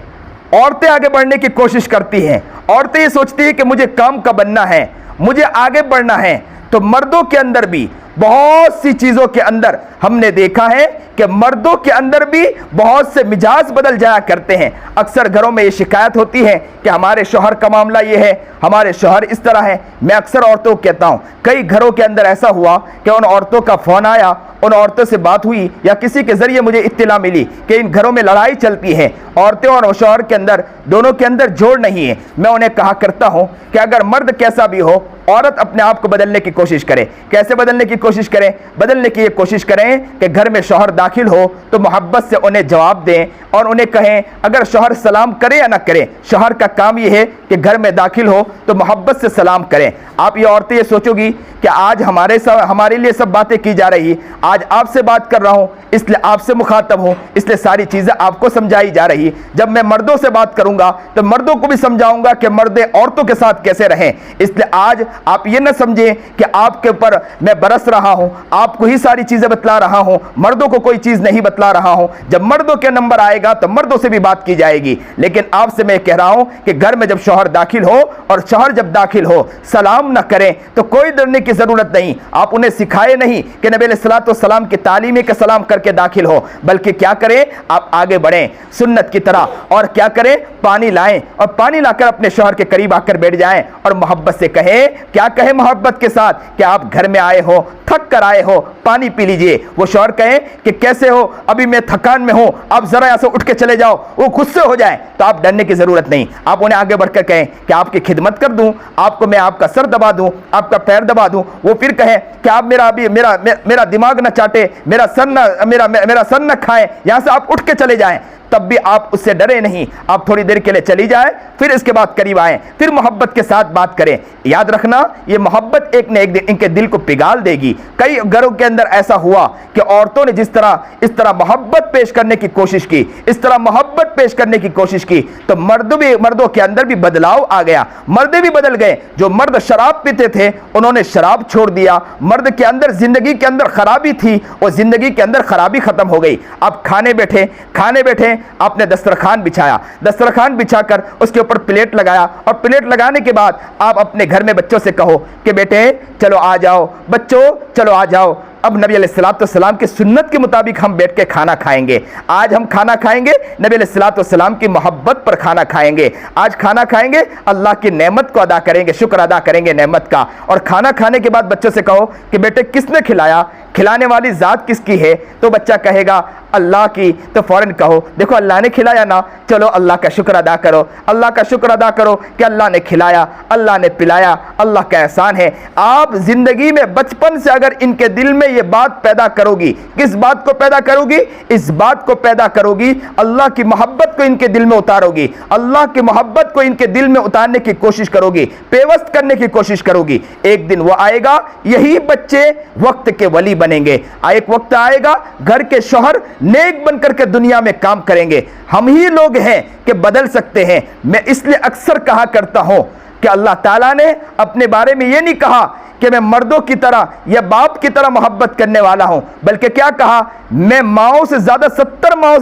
عورتیں آگے بڑھنے کی کوشش کرتی ہیں، عورتیں یہ سوچتی ہیں کہ مجھے کام کا بننا ہے، مجھے آگے بڑھنا ہے۔ تو مردوں کے اندر بھی بہت سی چیزوں کے اندر ہم نے دیکھا ہے کہ مردوں کے اندر بھی بہت سے مزاج بدل جایا کرتے ہیں۔ اکثر گھروں میں یہ شکایت ہوتی ہے کہ ہمارے شوہر کا معاملہ یہ ہے، ہمارے شوہر اس طرح ہے۔ میں اکثر عورتوں کو کہتا ہوں، کئی گھروں کے اندر ایسا ہوا کہ ان عورتوں کا فون آیا، ان عورتوں سے بات ہوئی یا کسی کے ذریعے مجھے اطلاع ملی کہ ان گھروں میں لڑائی چلتی ہے، عورتیں اور شوہر کے اندر دونوں کے اندر جوڑ نہیں ہے۔ میں انہیں کہا کرتا ہوں کہ اگر مرد کیسا بھی ہو، عورت اپنے آپ کو بدلنے کی کوشش کرے۔ کیسے بدلنے کی کوشش کریں؟ بدلنے کی یہ کوشش کریں کہ گھر میں شوہر داخل ہو تو محبت سے انہیں جواب دیں اور انہیں کہیں، اگر شوہر سلام کرے یا نہ کرے، شوہر کا کام یہ ہے کہ گھر میں داخل ہو تو محبت سے سلام کریں۔ آپ یہ عورتیں یہ سوچو گی کہ آج ہمارے لیے سب باتیں کی جا رہی، آج آپ سے بات کر رہا ہوں اس لیے آپ سے مخاطب ہوں، اس لیے ساری چیزیں آپ کو سمجھائی جا رہی۔ جب میں مردوں سے بات کروں گا تو مردوں کو بھی سمجھاؤں گا کہ مرد عورتوں کے ساتھ کیسے رہیں۔ اس لیے آج آپ یہ نہ سمجھیں کہ آپ کے اوپر میں برس رہا ہوں، آپ کو ہی ساری چیزیں بتلا رہا ہوں، مردوں کو کوئی چیز نہیں بتلا رہا ہوں۔ جب مردوں کے نمبر آئے گا تو مردوں سے بھی بات کی جائے گی، لیکن آپ سے میں کہہ رہا ہوں کہ گھر میں جب شوہر داخل ہو اور شوہر جب داخل ہو سلام نہ کریں تو کوئی ڈرنے کی ضرورت نہیں۔ آپ انہیں سکھائے نہیں کہ نبی علیہ الصلوۃ والسلام کی تعلیم ہے کہ سلام کر کے داخل ہو، بلکہ کیا کریں؟ آپ آگے بڑھیں سنت کی طرح، اور کیا کریں؟ پانی لائیں اور پانی لا کر اپنے شوہر کے قریب آ کر بیٹھ جائیں اور محبت سے کہیں، کیا کہیں محبت کے ساتھ کہ آپ گھر میں آئے ہو، تھک کر آئے ہو، پانی پی لیجئے۔ وہ شوہر کہیں کہ کیسے ہو؟ ابھی میں تھکان میں ہوں، آپ ذرا یہاں سے اٹھ کے چلے جاؤ، وہ غصے ہو جائیں تو آپ ڈرنے کی ضرورت نہیں۔ آپ انہیں آگے بڑھ کر کہیں کہ آپ کی خدمت کر دوں، آپ کو میں آپ کا سر دبا دوں، آپ کا پیر دبا دوں۔ وہ پھر کہیں کہ آپ میرا دماغ نہ چاٹے، میرا سر نہ کھائیں، یہاں سے آپ اٹھ کے چلے جائیں، تب بھی آپ اس سے ڈرے نہیں، آپ تھوڑی دیر کے لیے چلی جائیں، پھر اس کے بعد قریب آئیں، پھر محبت کے ساتھ بات کریں۔ یاد رکھنا یہ محبت ایک نہ ایک دن ان کے دل کو پگھال دے گی۔ کئی گھروں کے اندر ایسا ہوا کہ عورتوں نے اس طرح محبت پیش کرنے کی کوشش کی، اس طرح محبت پیش کرنے کی کوشش کی تو مردوں کے اندر بھی بدلاؤ آ گیا، مرد بھی بدل گئے۔ جو مرد شراب پیتے تھے انہوں نے شراب چھوڑ دیا، مرد کے اندر زندگی کے اندر خرابی تھی، وہ زندگی کے اندر خرابی ختم ہو گئی۔ اب کھانے بیٹھے آپ نے دسترخوان بچھایا، دسترخوان بچھا کر اس کے اوپر پلیٹ لگایا، اور پلیٹ لگانے کے بعد آپ اپنے گھر میں بچوں سے کہو کہ بیٹے چلو آ جاؤ، بچوں چلو آ جاؤ، اب نبی علیہ السلام کی سنت کے مطابق ہم بیٹھ کے کھانا کھائیں گے۔ آج ہم کھانا کھائیں گے نبی علیہ السلام کی محبت پر کھانا کھائیں گے، آج کھانا کھائیں گے اللہ کی نعمت کو ادا کریں گے، شکر ادا کریں گے نعمت کا۔ اور کھانا کھانے کے بعد بچوں سے کہو کہ بیٹے کس نے کھلایا، کھلانے والی ذات کس کی ہے؟ تو بچہ کہے گا اللہ کی، تو فوراً کہو دیکھو اللہ نے کھلایا نا، چلو اللہ کا شکر ادا کرو، اللہ کا شکر ادا کرو کہ اللہ نے کھلایا، اللہ نے پلایا، اللہ کا احسان ہے۔ آپ زندگی میں بچپن سے اگر ان کے دل میں یہ بات پیدا کرو گی، کس بات کو پیدا کرو گی؟ اس بات کو پیدا کرو گی، اللہ کی محبت کو ان کے دل میں اتارو گی، اللہ کی محبت کو ان کے دل میں اتارنے کی کوشش کرو گی، پیوست کرنے کی کوشش کرو گی، ایک دن وہ آئے گا یہی بچے وقت کے ولی بنیں گے۔ ایک وقت آئے گا گھر کے شوہر نیک بن کر کے دنیا میں کام کریں گے۔ ہم ہی لوگ ہیں کہ بدل سکتے ہیں۔ میں اس لیے اکثر کہا کرتا ہوں کہ اللہ تعالیٰ نے اپنے بارے میں یہ نہیں کہا کہ میں مردوں کی طرح یا باپ کی طرح محبت کرنے والا ہوں، بلکہ کیا کہا؟ میں ماؤں سے زیادہ 70 ماؤں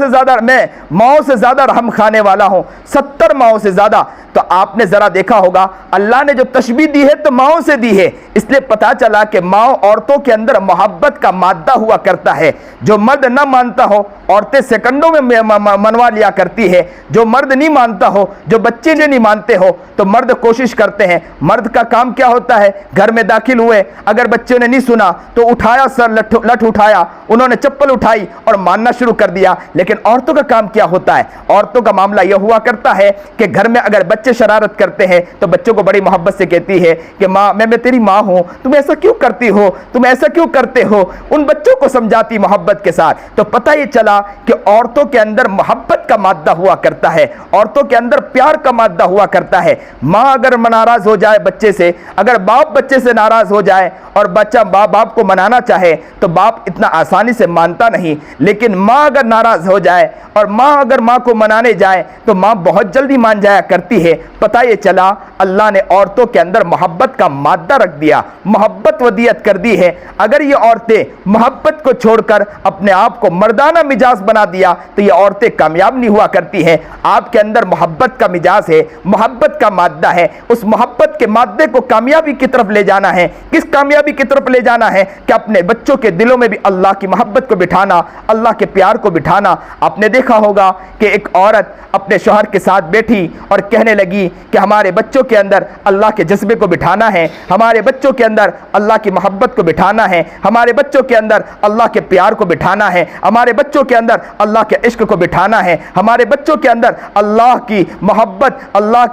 سے زیادہ رحم کھانے والا ہوں، 70 ماؤں سے زیادہ۔ تو آپ نے ذرا دیکھا ہوگا اللہ نے جو تشبیہ دی ہے تو ماؤں سے دی ہے، اس لیے پتا چلا کہ ماؤں عورتوں کے اندر محبت کا مادہ ہوا کرتا ہے۔ جو مرد نہ مانتا ہو عورتیں سیکنڈوں میں منوا لیا کرتی ہے، جو مرد نہیں مانتا ہو، جو بچے نہیں مانتے ہو تو مرد کوشش کرتے ہیں۔ مرد کا کام کیا ہوتا ہے؟ گھر میں داخل ہوئے، اگر بچے نے نہیں سنا تو اٹھایا، سر لٹ اٹھایا، انہوں نے چپل اٹھائی اور ماننا شروع کر دیا۔ لیکن عورتوں کا کام کیا ہوتا ہے؟ عورتوں کا معاملہ یہ ہوا کرتا ہے کہ گھر میں اگر بچے شرارت کرتے ہیں تو بچوں کو بڑی محبت سے کہتی ہے کہ ماں میں تیری ماں ہوں، تم ایسا کیوں کرتی ہو، تم ایسا کیوں کرتے ہو، ان بچوں کو سمجھاتی محبت کے ساتھ۔ تو پتہ یہ چلا کہ عورتوں کے اندر محبت کا مادہ ہوا کرتا ہے، عورتوں کے اندر پیار کا مادہ ہوا کرتا ہے۔ ماں اگر ناراض ہو جائے بچے سے، اگر باپ بچے سے ناراض ناراض ہو جائے اور بچہ باپ کو منانا چاہے تو باپ اتنا آسانی سے مانتا نہیں، لیکن ماں اگر ناراض ہو جائے اور اگر ماں کو منانے جائے تو ماں بہت جلدی مان جایا کرتی ہے۔ پتہ یہ چلا اللہ نے عورتوں کے اندر محبت کا مادہ رکھ دیا، محبت ودیت کر دی ہے۔ اگر یہ عورتیں محبت کو چھوڑ کر اپنے آپ کو مردانہ مزاج بنا دیا تو یہ عورتیں کامیاب نہیں ہوا کرتی ہیں۔ آپ کے اندر محبت کا مزاج ہے، محبت کا مادہ ہے، اس محبت کے مادے کو کامیابی کی طرف لے جانا ہے۔ کس کامیابی کی طرف لے جانا ہے؟ کہ اپنے بچوں کے دلوں میں بھی اللہ کی محبت کو بٹھانا، اللہ کے پیار کو بٹھانا۔ آپ نے دیکھا ہوگا کہ ایک عورت اپنے شوہر کے ساتھ بیٹھی اور کہنے لگی کہ ہمارے بچوں کے اندر اللہ کے جذبے کو بٹھانا ہے، ہمارے بچوں کے اندر اللہ کی محبت کو بٹھانا ہے، ہمارے بچوں کے اندر اللہ کے پیار کو بٹھانا ہے، ہمارے بچوں کے اندر اللہ کے عشق کو بٹھانا ہے، ہمارے بچوں کے اندر اللہ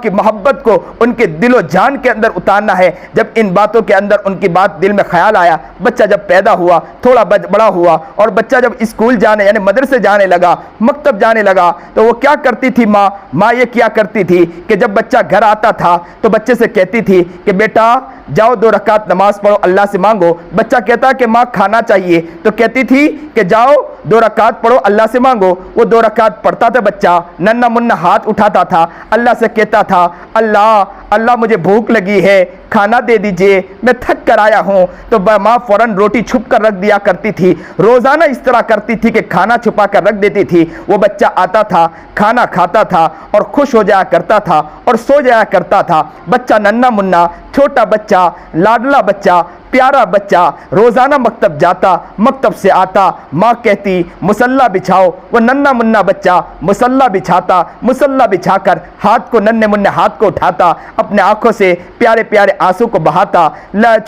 کی محبت کو ان کے دل و جان کے اندر اتارنا ہے۔ جب ان باتوں کے اندر ان کی بات دل میں خیال آیا، بچہ جب پیدا ہوا، تھوڑا بڑا ہوا اور بچہ جب اسکول جانے یعنی مدرسے جانے لگا، مکتب جانے لگا، تو وہ کیا کرتی تھی ماں یہ کیا کرتی تھی کہ جب بچہ گھر آتا تھا تو بچے سے کہتی تھی کہ بیٹا جاؤ 2 رکعت نماز پڑھو، اللہ سے مانگو۔ بچہ کہتا کہ ماں کھانا چاہیے، تو کہتی تھی کہ جاؤ 2 رکعت پڑھو، اللہ سے مانگو۔ وہ 2 رکعت پڑھتا تھا بچہ، ننھا منھا ہاتھ اٹھاتا تھا، اللہ سے کہتا تھا اللہ مجھے بھوک لگی ہے، کھانا دے دیجئے، میں تھک کر آیا ہوں۔ تو ماں فوراً روٹی چھپ کر رکھ دیا کرتی تھی۔ روزانہ اس طرح کرتی تھی کہ کھانا چھپا کر رکھ دیتی تھی۔ وہ بچہ آتا تھا، کھانا کھاتا تھا اور خوش ہو جایا کرتا تھا اور سو جایا کرتا تھا۔ بچہ ننھا منھا چھوٹا بچہ، لاڈلا بچہ، پیارا بچہ روزانہ مکتب جاتا، مکتب سے آتا، ماں کہتی مصلی بچھاؤ، وہ ننھا منھا بچہ مصلی بچھاتا، مصلی بچھا کر ہاتھ کو ننھے منھے ہاتھ کو اٹھاتا، اپنے آنکھوں سے پیارے پیارے آنسو کو بہاتا،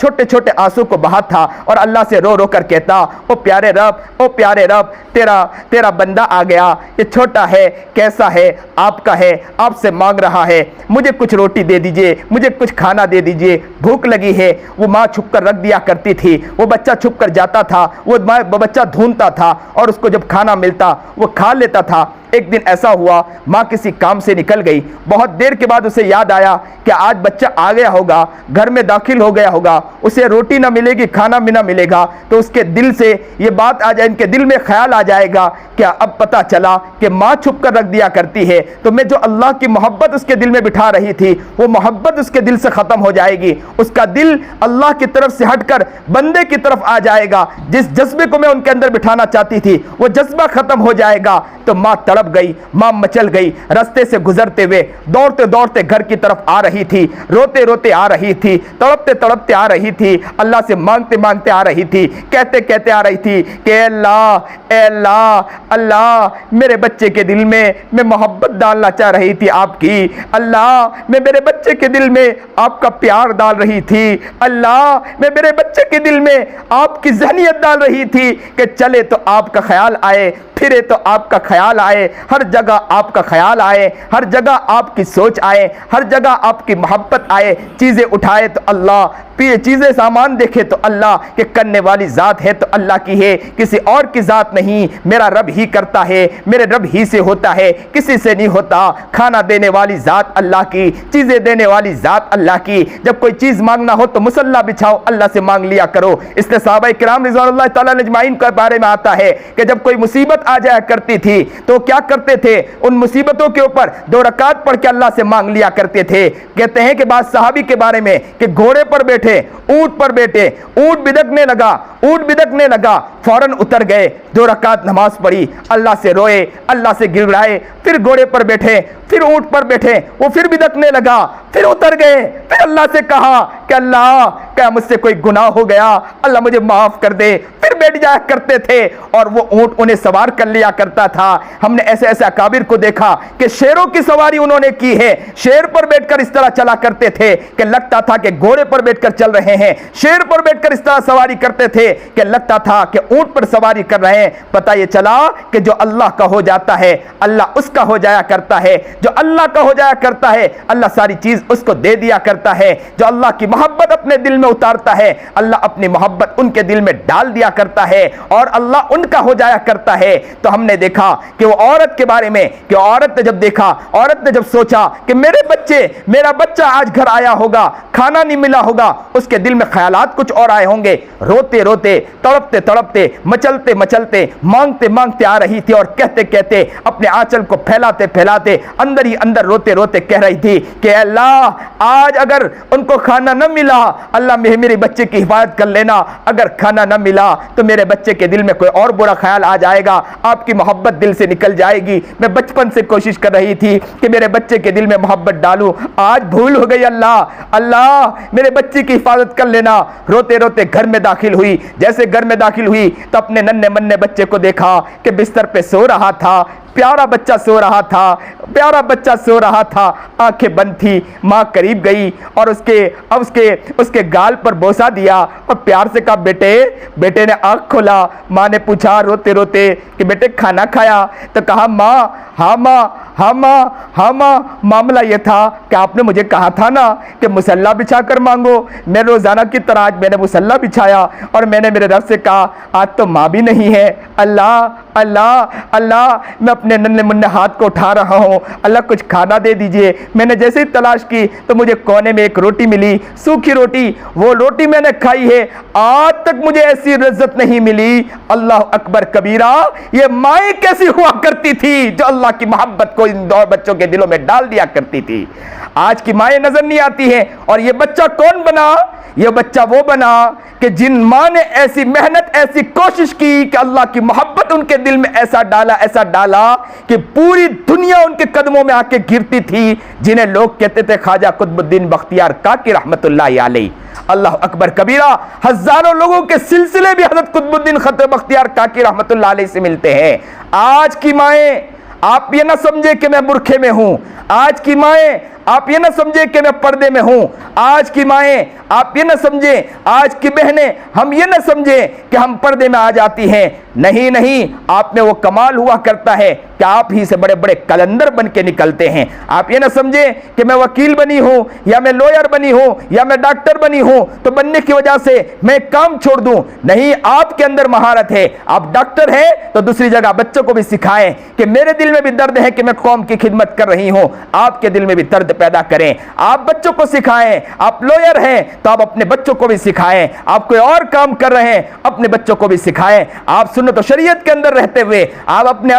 چھوٹے چھوٹے آنسو کو بہاتا اور اللہ سے رو رو کر کہتا او پیارے رب تیرا بندہ آ گیا، یہ چھوٹا ہے، کیسا ہے، آپ کا ہے، آپ سے مانگ رہا ہے، مجھے کچھ روٹی دے دیجئے، مجھے کچھ کھانا دے دیجئے، بھوک لگی ہے۔ وہ ماں چھپ کر رکھ دیا کرتی تھی، وہ بچہ چھپ کر جاتا تھا، وہ بچہ ڈھونڈتا تھا اور اس کو جب کھانا ملتا وہ کھا لیتا تھا۔ ایک دن ایسا ہوا ماں کسی کام سے نکل گئی، بہت دیر کے بعد اسے یاد آیا کہ آج بچہ آ گیا ہوگا، گھر میں داخل ہو گیا ہوگا، اسے روٹی نہ ملے گی، کھانا بھی نہ ملے گا، تو اس کے دل سے یہ بات آ جائے، ان کے دل میں خیال آ جائے گا کہ اب پتہ چلا کہ ماں چھپ کر رکھ دیا کرتی ہے، تو میں جو اللہ کی محبت اس کے دل میں بٹھا رہی تھی وہ محبت اس کے دل سے ختم ہو جائے گی، اس کا دل اللہ کی طرف سے ہٹ کر بندے کی طرف آ جائے گا، جس جذبے کو میں ان کے اندر بٹھانا چاہتی تھی وہ جذبہ ختم ہو جائے گا۔ تو ماں تڑپ گئی، ماں مچل گئی، رستے سے گزرتے ہوئے دوڑتے دوڑتے گھر کی طرف آ رہی تھی، روتے روتے آ رہی تھی، تڑپتے تڑپتے آ رہی تھی، اللہ سے مانگتے مانگتے آ رہی تھی، کہتے کہتے آ رہی تھی کہ اے اللہ میرے بچے کے دل میں محبت ڈالنا چاہ رہی تھی آپ کی، اللہ میں میرے بچے کے دل میں آپ کا پیار ڈال رہی تھی، اللہ میں میرے بچے کے دل میں آپ کی ذہنیت ڈال رہی تھی کہ چلے تو آپ کا خیال آئے، پھرے تو آپ کا خیال آئے، ہر جگہ آپ کا خیال آئے، ہر جگہ آپ کی سوچ آئے، ہر جگہ آپ کی محبت آئے، چیزیں اٹھائے تو اللہ، چیزیں سامان دیکھے تو اللہ، کہ کرنے والی ذات ہے تو اللہ کی ہے، کسی اور کی ذات نہیں، میرا رب ہی کرتا ہے، میرے رب ہی سے ہوتا ہے، کسی سے نہیں ہوتا، کھانا دینے والی ذات اللہ کی، چیزیں دینے والی ذات اللہ کی، جب کوئی چیز مانگنا ہو تو مصلی بچھاؤ، اللہ سے مانگ لیا کرو۔ اس نے صحابہ کرام رضوان اللہ تعالیٰ اجمعین کے بارے میں آتا ہے کہ جب کوئی مصیبت آ جایا کرتی تھی تو کیا کرتے تھے، ان مصیبتوں کے اوپر 2 رکعت پڑھ کے اللہ سے مانگ لیا کرتے تھے۔ کہتے ہیں کہ بعض صحابی کے بارے میں کہ گھوڑے پر بیٹھے، اونٹ پر بیٹھے، اونٹ بدکنے لگا، فوراً اتر گئے، 2 رکعت نماز پڑھی، اللہ سے روئے، اللہ سے گر گڑائے، پھر گھوڑے پر بیٹھے، پھر اونٹ پر بیٹھے، وہ پھر بدکنے لگا، پھر اتر گئے، پھر اللہ سے کہا کہ اللہ کیا مجھ سے کوئی گناہ ہو گیا، اللہ مجھے معاف کر دے، پھر بیٹھ جایا کرتے تھے اور وہ اونٹ انہیں سوار کر لیا کرتا تھا۔ ہم نے ایسے ایسے اکابر کو دیکھا کہ شیروں کی سواری انہوں نے کی ہے، شیر پر بیٹھ کر اس طرح چلا کرتے تھے کہ لگتا تھا کہ گھوڑے پر بیٹھ کر چل رہے ہیں، شیر پر بیٹھ کر اس طرح سواری کرتے تھے کہ لگتا تھا کہ اونٹ پر سواری کر رہے ہیں۔ پتہ یہ چلا کہ جو اللہ کا ہو جاتا ہے اللہ اس کا ہو جایا کرتا ہے، جو اللہ کا ہو جایا کرتا ہے اللہ ساری چیز اس کو دے دیا کرتا ہے، جو اللہ کی محبت اپنے دل میں اتارتا ہے اللہ اپنی محبت ان کے دل میں ڈال دیا کرتا ہے اور اللہ ان کا ہو جایا کرتا ہے۔ تو ہم نے دیکھا کہ وہ عورت کے بارے میں کہ عورت نے جب دیکھا، عورت نے جب سوچا کہ میرا بچہ آج گھر آیا ہوگا، کھانا نہیں ملا ہوگا، اس کے دل میں خیالات کچھ اور آئے ہوں گے۔ روتے روتے، تڑپتے تڑپتے، مچلتے مچلتے، مانگتے مانگتے آ رہی تھی اور کہتے کہتے اپنے آنچل کو پھیلاتے پھیلاتے اندر ہی اندر روتے روتے کہہ رہی تھی کہ اللہ آج اگر ان کو کھانا نہ ملا، اللہ میرے بچے کی حفاظت کر لینا، اگر کھانا نہ ملا تو میرے بچے کے دل میں کوئی اور برا خیال آ جائے گا، آپ کی محبت دل سے نکل جائے گی۔ میں بچپن سے کوشش کر رہی تھی کہ میرے بچے کے دل میں محبت ڈالوں، آج بھول ہو گئی، اللہ میرے بچے کی حفاظت کر لینا۔ روتے روتے گھر میں داخل ہوئی، جیسے گھر میں داخل ہوئی تو اپنے ننھے منھے بچے کو دیکھا کہ بستر پہ سو رہا تھا، پیارا بچہ سو رہا تھا، پیارا بچہ سو رہا تھا، آنکھیں بند تھی۔ ماں قریب گئی اور اس کے گال پر بوسہ دیا اور پیار سے کہا بیٹے نے آنکھ کھولا۔ ماں نے پوچھا روتے روتے کہ بیٹے کھانا کھایا؟ تو کہا ماں ہاں ماں، معاملہ یہ تھا کہ آپ نے مجھے کہا تھا نا کہ مصلی بچھا کر مانگو۔ میں روزانہ کی طرح آج میں نے مصلی بچھایا اور میں نے میرے رب سے کہا آج تو ماں بھی نہیں ہے، اللہ میں اپنے ننھے منھے ہاتھ کو اٹھا رہا ہوں، اللہ کچھ کھانا دے دیجئے۔ میں نے جیسے ہی تلاش کی تو مجھے کونے میں ایک روٹی ملی، سوکھی روٹی، وہ روٹی میں نے کھائی ہے، آج تک مجھے ایسی لذت نہیں ملی۔ اللہ اکبر کبیرہ، یہ مائیں کیسی ہوا کرتی تھی جو اللہ کی محبت کو ان دو بچوں کے دلوں میں ڈال دیا کرتی تھی۔ آج کی مائیں نظر نہیں آتی ہیں۔ اور یہ بچہ کون بنا؟ یہ بچہ وہ بنا کہ جن ماں نے ایسی محنت، ایسی کوشش کی کہ اللہ کی محبت ان کے دل میں ایسا ڈالا کہ پوری دنیا ان کے قدموں میں آ کے گرتی تھی، جنہیں لوگ کہتے تھے خواجہ قطب الدین بختیار کاکی رحمت اللہ علیہ۔ اللہ اکبر کبیرہ، ہزاروں لوگوں کے سلسلے بھی حضرت قطب الدین بختیار کاکی رحمت اللہ علیہ سے ملتے ہیں۔ آج کی مائیں آپ یہ نہ سمجھے کہ میں برکھے میں ہوں، آج کی مائیں آپ یہ نہ سمجھے کہ میں پردے میں ہوں، آج کی مائیں آپ یہ نہ سمجھیں، آج کی بہنیں ہم یہ نہ سمجھیں کہ ہم پردے میں آ جاتی ہیں۔ نہیں، آپ میں وہ کمال ہوا کرتا ہے کہ آپ ہی سے بڑے بڑے کلندر بن کے نکلتے ہیں۔ آپ یہ نہ سمجھیں کہ میں وکیل بنی ہوں یا میں لوئر بنی ہوں یا میں ڈاکٹر بنی ہوں تو بننے کی وجہ سے میں کام چھوڑ دوں۔ نہیں، آپ کے اندر مہارت ہے، آپ ڈاکٹر ہیں تو دوسری جگہ بچوں کو بھی سکھائیں کہ میرے دل میں بھی درد ہے کہ میں قوم کی خدمت کر رہی ہوں، آپ کے دل میں بھی درد پیدا کریں، آپ بچوں کو سکھائیں۔ آپ لوئر ہیں تو آپ اپنے بچوں کو بھی سکھائیں، آپ کوئی اور کام کر رہے ہیں اپنے بچوں کو بھی سکھائیں۔ آپ سنت و شریعت کے اندر رہتے ہوئے، آپ اپنے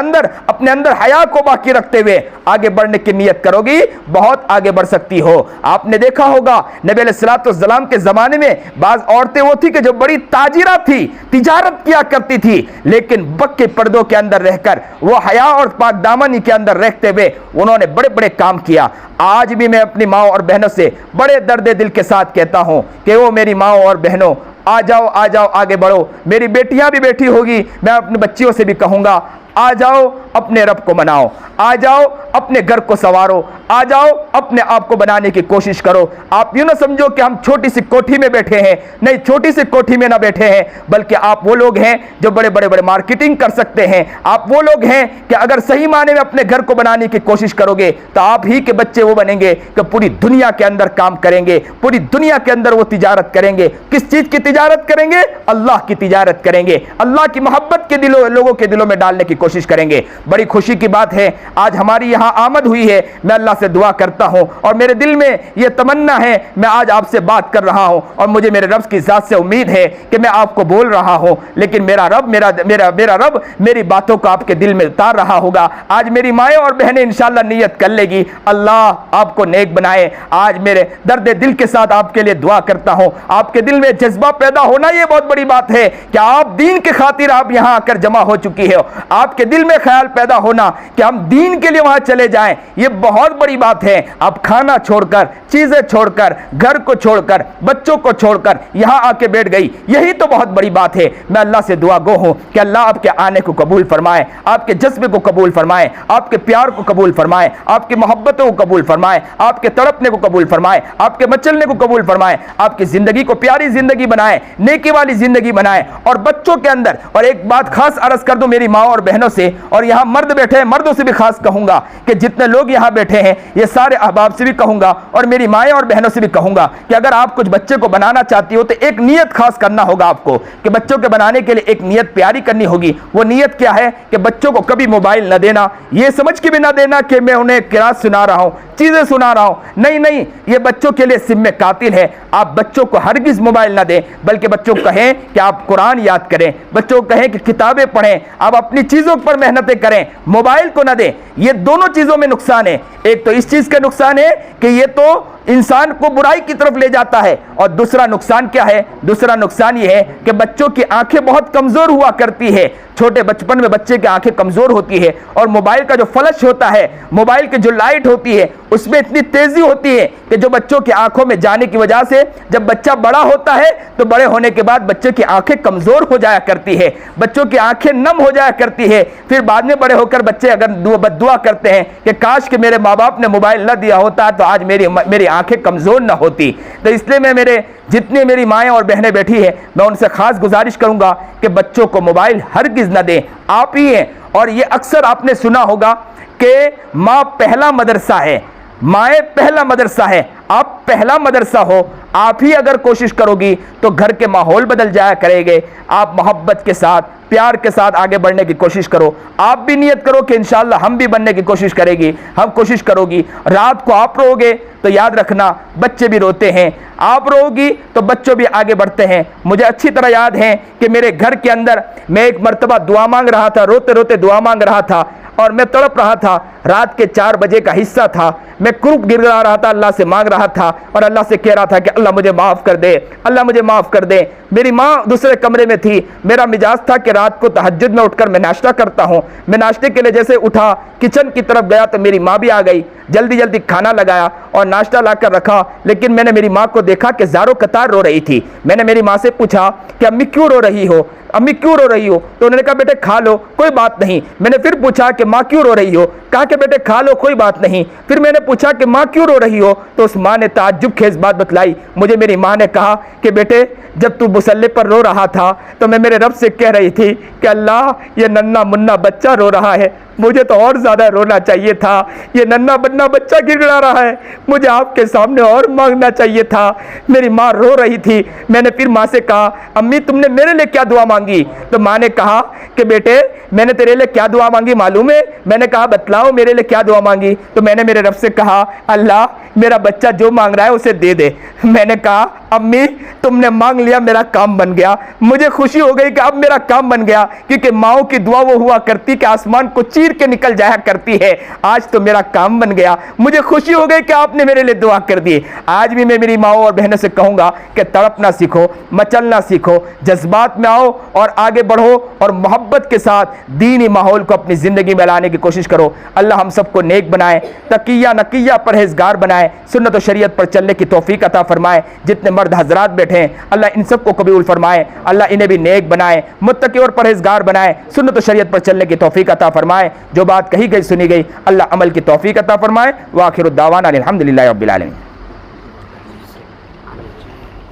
اندر حیا کو باقی رکھتے ہوئے آگے بڑھنے کی نیت کرو گی، بہت آگے بڑھ سکتی ہو۔ آپ نے دیکھا ہوگا نبی علیہ الصلوۃ والسلام کے زمانے میں بعض عورتیں وہ تھی کہ جو بڑی تاجرہ تھی، تجارت کیا کرتی تھی، لیکن پکے پردوں کے اندر رہ کر، وہ حیا اور پاک دامنی کے اندر رہتے ہوئے انہوں نے بڑے بڑے کام کیا۔ آج بھی میں اپنی ماں اور بہنوں سے بڑے درد دل کے ساتھ کہتا ہوں کہ وہ میری ماں اور بہنوں آ جاؤ آگے بڑھو۔ میری بیٹیاں بھی بیٹھی ہوگی، میں اپنی بچیوں سے بھی کہوں گا آ جاؤ اپنے رب کو مناؤ، آ جاؤ اپنے گھر کو سنوارو، آ جاؤ اپنے آپ کو بنانے کی کوشش کرو۔ آپ یوں نہ سمجھو کہ ہم چھوٹی سی کوٹھی میں بیٹھے ہیں، نہیں، چھوٹی سی کوٹھی میں نہ بیٹھے ہیں، بلکہ آپ وہ لوگ ہیں جو بڑے مارکیٹنگ کر سکتے ہیں۔ آپ وہ لوگ ہیں کہ اگر صحیح معنی میں اپنے گھر کو بنانے کی کوشش کرو گے تو آپ ہی کے بچے وہ بنیں گے کہ پوری دنیا کے اندر کام کریں گے، پوری دنیا کے اندر وہ تجارت کریں گے۔ کس چیز کی تجارت کریں گے؟ اللہ کی تجارت کریں گے، اللہ کی محبت کے لوگوں کے دلوں میں ڈالنے کی کوشش کریں گے۔ بڑی خوشی کی بات ہے آج ہماری یہاں آمد ہوئی ہے۔ میں اللہ سے دعا کرتا ہوں اور میرے دل میں یہ تمنا ہے، میں آج آپ سے بات کر رہا ہوں اور مجھے میرے رب کی ذات سے امید ہے کہ میں آپ کو بول رہا ہوں، لیکن میرا رب میری باتوں کو آپ کے دل میں اتار رہا ہوگا۔ آج میری مائیں اور بہنیں انشاءاللہ نیت کر لے گی، اللہ آپ کو نیک بنائے۔ آج میرے درد دل کے ساتھ آپ کے لیے دعا کرتا ہوں، آپ کے دل میں جذبہ پیدا ہونا یہ بہت بڑی بات ہے کہ آپ دین کی خاطر آپ یہاں آ کر جمع ہو چکی ہے، آپ کے دل میں خیال پیدا ہونا کہ ہم دین کے لیے وہاں چلے جائیں، یہ بہت بڑی بات ہے۔ آپ کھانا چھوڑ کر، چیزیں چھوڑ کر، گھر کو چھوڑ کر، بچوں کو چھوڑ کر یہاں آ کے بیٹھ گئی، یہی تو بہت بڑی بات ہے۔ میں اللہ سے دعا گو ہوں کہ اللہ آپ کے آنے کو قبول فرمائے، آپ کے جذبے کو قبول فرمائے، آپ کے پیار کو قبول فرمائے، آپ کی محبتوں کو قبول فرمائے، آپ کے تڑپنے کو قبول فرمائے، آپ کے مچلنے کو قبول فرمائے، آپ کی زندگی کو پیاری زندگی بنائے، نیکی والی زندگی بنائے۔ اور بچوں کے اندر، اور ایک بات خاص عرض کر دوں میری ماں اور بہنوں سے، اور یہاں یہاں مرد بیٹھے ہیں مردوں سے بھی خاص کہوں گا کہ جتنے لوگ یہاں بیٹھے ہیں یہ سارے احباب سے بھی کہوں گا اور میری مائیں اور بہنوں سے بھی کہوں گا کہ اگر آپ کچھ بچے کو بنانا چاہتی ہو تو ایک نیت خاص کرنا ہوگا آپ کو کہ بچوں کے بنانے کے لیے ایک نیت پیاری کرنی ہوگی. وہ نیت کیا ہے کہ بچوں کو کبھی موبائل نہ دینا, یہ سمجھ کے بھی نہ دینا کہ میں انہیں قرات سنا رہا ہوں, چیزیں سنا رہا ہوں. نہیں, یہ بچوں کے لیے سم قاتل ہے. آپ بچوں کو ہرگز موبائل نہ دیں, بلکہ بچوں کو کہیں کہ آپ قرآن یاد کریں, بچوں کو کہیں کہ کتابیں پڑھیں, آپ اپنی چیزوں پر محنتیں کریں, موبائل کو نہ دیں. یہ دونوں چیزوں میں نقصان ہے. ایک تو اس چیز کا نقصان ہے کہ یہ تو انسان کو برائی کی طرف لے جاتا ہے, اور دوسرا نقصان کیا ہے؟ دوسرا نقصان یہ ہے کہ بچوں کی آنکھیں بہت کمزور ہوا کرتی ہے. چھوٹے بچپن میں بچے کی آنکھیں کمزور ہوتی ہے, اور موبائل کا جو فلش ہوتا ہے, موبائل کی جو لائٹ ہوتی ہے, اس میں اتنی تیزی ہوتی ہے کہ جو بچوں کی آنکھوں میں جانے کی وجہ سے جب بچہ بڑا ہوتا ہے تو بڑے ہونے کے بعد بچے کی آنکھیں کمزور ہو جایا کرتی ہے, بچوں کی آنکھیں نم ہو جایا کرتی ہے. پھر بعد میں بڑے ہو کر بچے اگر بد دعا کرتے ہیں کہ کاش کہ میرے ماں باپ نے موبائل نہ دیا ہوتا تو آج میری آنکھیں کمزور نہ ہوتی. تو اس لیے میں جتنی میری مائیں اور بہنیں بیٹھی ہیں, میں ان سے خاص گزارش کروں گا کہ بچوں کو موبائل ہرگز نہ دیں. آپ ہی ہیں, اور یہ اکثر آپ نے سنا ہوگا کہ ماں پہلا مدرسہ ہے, مائیں پہلا مدرسہ ہے. آپ پہلا مدرسہ ہو, آپ ہی اگر کوشش کرو گی تو گھر کے ماحول بدل جایا کرے گے. آپ محبت کے ساتھ, پیار کے ساتھ آگے بڑھنے کی کوشش کرو. آپ بھی نیت کرو کہ انشاءاللہ ہم بھی بننے کی کوشش کرے گی, ہم کوشش کرو گی. رات کو آپ رو گے تو یاد رکھنا بچے بھی روتے ہیں, آپ رو گی تو بچوں بھی آگے بڑھتے ہیں. مجھے اچھی طرح یاد ہے کہ میرے گھر کے اندر میں ایک مرتبہ دعا مانگ رہا تھا, روتے روتے دعا مانگ رہا تھا, اور میں تڑپ رہا تھا. رات کے 4 بجے کا حصہ تھا, میں کرپ گرگڑا رہا تھا, اللہ سے مانگ رہا تھا اور اللہ سے کہہ رہا تھا کہ اللہ مجھے معاف کر دے, اللہ مجھے معاف کر دے. میری ماں دوسرے کمرے میں تھی. میرا مزاج تھا کہ رات کو تہجد میں اٹھ کر میں ناشتہ کرتا ہوں. میں ناشتے کے لیے جیسے اٹھا, کچن کی طرف گیا تو میری ماں بھی آ گئی. جلدی جلدی کھانا لگایا اور ناشتہ لا کر رکھا, لیکن میں نے میری ماں کو دیکھا کہ زارو قطار رو رہی تھی. میں نے میری ماں سے پوچھا کہ امی کیوں رو رہی ہو, امی کیوں رو رہی ہو؟ تو انہوں نے کہا بیٹے کھا لو کوئی بات نہیں. میں نے پھر پوچھا کہ ماں کیوں رو رہی ہو؟ کہا کہ بیٹے کھا لو کوئی بات نہیں. پھر میں نے پوچھا کہ ماں کیوں رو رہی ہو؟ تو اس ماں نے تعجب خیز بات بتلائی. مجھے میری ماں نے کہا کہ بیٹے جب تو مصلی پر رو رہا تھا تو میں میرے رب سے کہہ رہی تھی کہ اللہ یہ ننھا منا بچہ رو رہا ہے, مجھے تو اور زیادہ رونا چاہیے تھا. یہ ننھا بنا بچہ گڑگڑا رہا ہے, مجھے آپ کے سامنے اور مانگنا چاہیے تھا. میری ماں رو رہی تھی. میں نے پھر ماں سے کہا امی تم نے میرے لیے کیا دعا مانگی؟ تو ماں نے کہا کہ بیٹے میں نے تیرے لیے کیا دعا مانگی معلوم ہے؟ میں نے کہا بتلاؤ میرے لیے کیا دعا مانگی. تو میں نے میرے رب سے کہا اللہ میرا بچہ جو مانگ رہا ہے اسے دے دے. میں نے کہا امی تم نے مانگ لیا, میرا کام بن گیا. مجھے خوشی ہو گئی کہ اب میرا کام بن گیا, کیونکہ ماؤں کی دعا وہ ہوا کرتی کہ آسمان کو چیر کے نکل جایا کرتی ہے. آج تو میرا کام بن گیا. مجھے خوشی ہو گئی کہ آپ نے میرے لیے دعا کر دی. آج بھی میں میری ماؤں اور بہنوں سے کہوں گا کہ تڑپنا سیکھو, مچلنا سیکھو, جذبات میں آؤ اور آگے بڑھو, اور محبت کے ساتھ دینی ماحول کو اپنی زندگی میں لانے کی کوشش کرو. اللہ ہم سب کو نیک بنائے, تقیہ نقیہ پرہیزگار بنائے, سنت و شریعت پر چلنے کی توفیق عطا فرمائے. جتنے مرد حضرات بیٹھے ہیں اللہ ان سب کو قبول فرمائے, اللہ انہیں بھی نیک بنائے, متقی اور پرہیزگار بنائے, سنت و شریعت پر چلنے کی توفیق عطا فرمائے. جو بات کہی گئی سنی گئی اللہ عمل کی توفیق عطا فرمائے. وآخر الدعوانا الحمدللہ رب العالمین.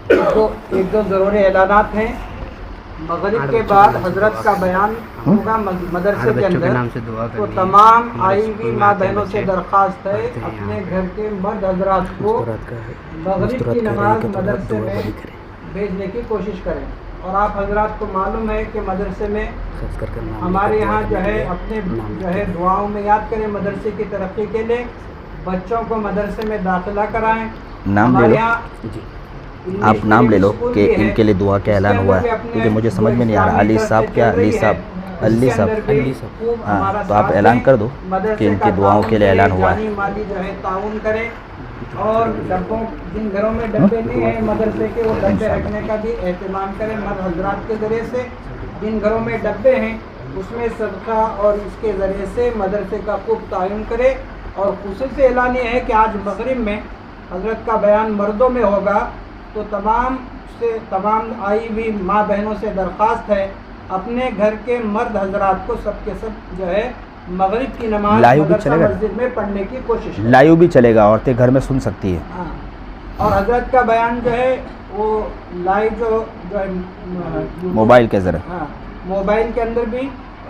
تو ایک دو ضروری اعلانات ہیں. مغرب کے بعد حضرت کا بیان ہوگا مدرسے کے اندر. تو تمام آئی ہوئی ماں بہنوں سے درخواست ہے اپنے گھر کے مرد حضرات کو مغرب کی نماز مدرسے میں بھیجنے کی کوشش کریں. اور آپ حضرات کو معلوم ہے کہ مدرسے میں ہمارے یہاں جو ہے اپنے جو ہے دعاؤں میں یاد کریں مدرسے کی ترقی کے لیے. بچوں کو مدرسے میں داخلہ کرائیں. نام لے لو, آپ نام لے لو کہ ان کے لیے دعا کا اعلان ہوا ہے, کیونکہ مجھے سمجھ میں نہیں آ رہا. علی صاحب کیا علی صاحب ہاں, تو آپ اعلان کر دو کہ ان کی دعاؤں کے لیے اعلان ہوا ہے. مالی جو ہے تعاون کریں. اور ڈبوں جن گھروں میں ڈبے نہیں ہیں مدرسے کے, وہ ڈبے رکھنے کا بھی اہتمام کریں مرد حضرات کے ذریعے سے. جن گھروں میں ڈبے ہیں اس میں صدقہ اور اس کے ذریعے سے مدرسے کا خوب تعاون کرے. اور خصوصی اعلان یہ ہے کہ آج مغرب میں حضرت کا بیان مردوں میں ہوگا. تو تمام آئی ہوئی ماں بہنوں سے درخواست ہے اپنے گھر کے مرد حضرات کو سب کے سب جو ہے مغرب کی نماز مدرسہ مسجد میں پڑھنے کی کوشش کریں. لائیو بھی چلے گا, عورتیں گھر میں سن سکتی ہے. ہاں, اور حضرت کا بیان جو ہے وہ لائیو جو ہے موبائل کے ذریعے, ہاں موبائل کے اندر بھی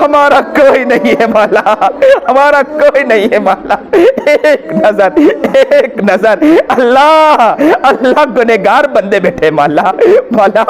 ہمارا کوئی نہیں ہے مولا, ہمارا کوئی نہیں ہے مولا. ایک نظر اللہ اللہ گنہگار بندے بیٹھے مولا, مولا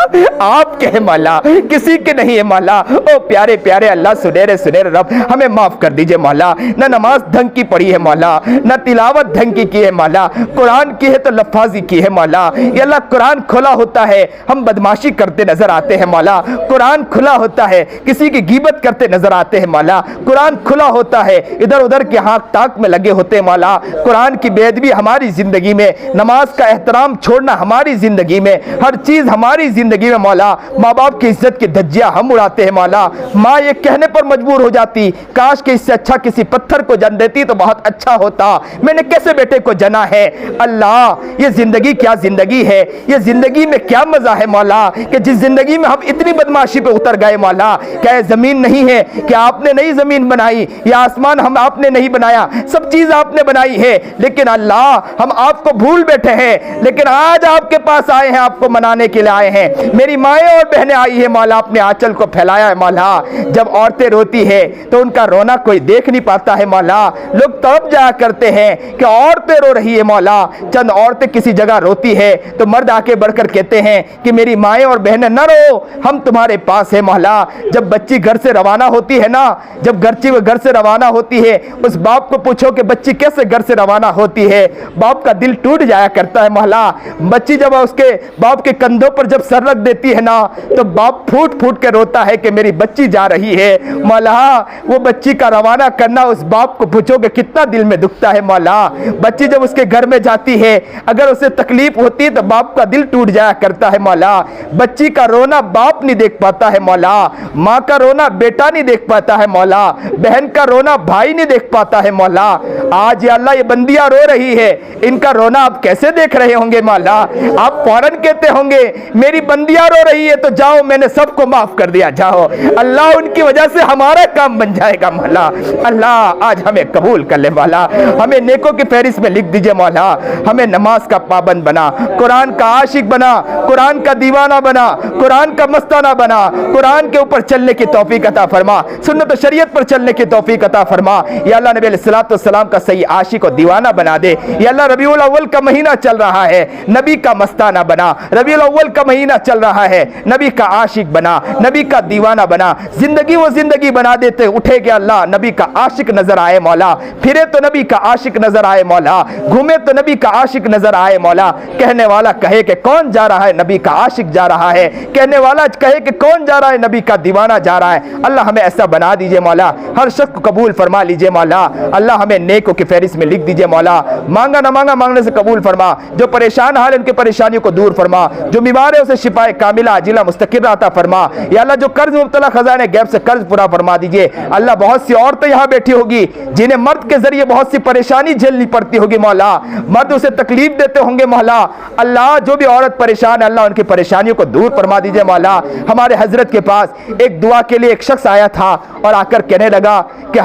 آپ کے ہیں مولا, کسی کے نہیں ہے مولا. او پیارے پیارے اللہ سنہرے رب, ہمیں معاف کر دیجئے مولا. نہ نماز ڈھنگ کی پڑھی ہے مولا, نہ تلاوت ڈھنگ کی ہے مولا, قرآن کی ہے تو لفاظی کی ہے مولا. یا اللہ قرآن کھلا ہوتا ہے ہم بدماشی کرتے نظر آتے ہیں مولا, قرآن کھلا ہوتا ہے کسی کی غیبت کرتے نظر آتے ہیں مولا, قرآن کھلا ہوتا ہے ادھر ادھر کے ہاتھ تاک میں لگے ہوتے ہیں مولا. قرآن کی بے ادبی ہماری زندگی میں, نماز کا احترام چھوڑنا ہماری زندگی میں, ہر چیز ہماری زندگی میں مولا. ماں باپ کی عزت کی دھجیاں ہم اڑاتے ہیں مولا. ماں یہ کہنے پر مجبور ہو جاتی کاش کہ اس سے اچھا کسی پتھر کو جن دیتی تو بہت اچھا ہوتا, میں نے کیسے بیٹے کو جنا ہے. اللہ یہ زندگی کیا زندگی ہے, یہ زندگی میں کیا مزہ ہے مولا کہ جس زندگی میں ہم اتنی بدماشی پہ اتر گئے مولا. کیا یہ زمین نہیں ہے, کیا آپ نے نہیں زمین بنائی, یا آسمان ہم آپ نے نہیں بنایا, سب چیز آپ نے بنائی ہے, لیکن اللہ ہم آپ کو بھول بیٹھے ہیں. لیکن آج آپ کے پاس آئے ہیں, آپ کو منانے کے لیے آئے ہیں. میری مائیں اور بہنیں آئی ہیں مولا, اپنے آنچل کو پھیلایا ہے مولا. جب عورتیں روتی ہے تو ان کا رونا کوئی دیکھ نہیں پاتا ہے مولا. لوگ تڑپ جایا کرتے ہیں کہ عورتیں رو رہی ہے مولا. چند عورتیں کسی جگہ روتی ہے تو مرد آ کے بڑھ کر کہتے ہیں کہ میری مائیں اور بہنیں نہ رو, ہم تمہارے پاس ہیں مولا. جب بچی گھر سے روانہ ہوتی ہے نا, جب بچی گھر سے روانہ ہوتی ہے, اس باپ کو پوچھو کہ بچی کیسے گھر سے روانہ ہوتی ہے, باپ کا دل ٹوٹ جایا کرتا ہے مولا. بچی جب اس کے باپ کے کندھوں پر جب سر رکھ دیتی ہے نا, تو باپ پھوٹ پھوٹ کے روتا ہے کہ میری بچی جا رہی ہے مولا. وہ بچی کا روانہ کرنا اس باپ کو پوچھو کہ کتنا دل میں دکھتا ہے مولا. بچی جب اس کے گھر میں جاتی ہے, اگر اسے تکلیف ہوتی ہے تو باپ کا دل ٹوٹ جایا کرتا ہے مولا. بچی کا رونا باپ نہیں دیکھ پاتا ہے مولا, ماں کا رونا بیٹا نہیں دیکھ پاتا ہے مولا, بہن کا رونا بھائی نہیں دیکھ پاتا ہے مولا. آج یا اللہ یہ بندیاں رو رہی ہے, ان کا رونا آپ کیسے دیکھ رہے ہوں گے مولا. آپ فوراً کہتے ہوں گے میری بندیاں رو رہی ہے تو جاؤ میں نے سب کو معاف کر دیا, جاؤ. اللہ ان کی وجہ سے ہمارا کام بن جائے گا مولا. اللہ آج ہمیں قبول کر لے مولا, ہمیں نیکوں کی فہرست میں لکھ دیجئے مولا. ہمیں نماز کا پابند بنا, قرآن کا عاشق بنا, قرآن کا دیوانہ بنا, قرآن کا مستانہ بنا. قرآن کے اوپر چلنے کی توفیق عطا فرما, سنت و شریعت پر چلنے کی توفیق عطا فرما. یا اللہ نبی علیہ الصلوۃ والسلام کا صحیح عاشق و دیوانہ بنا دے. یا اللہ ربیع الاول کا مہینہ چل رہا ہے, نبی کا مستانہ بنا. ربیع الاول کا مہینہ چل رہا ہے, نبی کا عاشق بنا, نبی کا دیوانہ بنا. زندگی وہ زندگی بنا دیتے اٹھے گیا اللہ نبی کا عاشق نظر آئے مولا, پھرے تو نبی کا عاشق نظر آئے مولا, گھومے تو نبی کا عاشق نظر آئے مولا. کہنے والا کہے کہ کون جا رہا ہے, نبی کا عاشق جا رہا ہے. کہنے والا کہے کہ کون جا رہا ہے, نبی کا دیوانہ جا رہا ہے. اللہ ہمیں ایسا بنا دیجئے مولا, ہر شخص کو قبول فرما لیجئے مولا. اللہ ہمیں نیکوں کی فہرست میں لکھ دیجئے مولا. مانگا نہ مانگا مانگنے سے قبول فرما, جو پریشان حال ان کے پریشانیوں کو دور فرما, جو بیمار ہے اسے شفا کاملہ عاجلہ مستقرہ عطا فرما. یا اللہ جو قرض مبتلا خزانے غیب سے قرض پورا فرما دیجئے. اللہ بہت سی عورتیں یہاں بیٹھی ہوگی جنہیں مرد کے ذریعے بہت سی پریشانی جھیلنی پڑتی ہوگی مولا, مرد اسے تکلیف دیتے ہوں گے مولا. اللہ جو بھی عورت پریشان ہے اللہ ان کی پریشانیوں کو دور فرما دیجئے مولا. ہمارے حضرت کے پاس ایک دعا کے لیے ایک شخص آیا تھا اور آ کر کہنے لگا کہ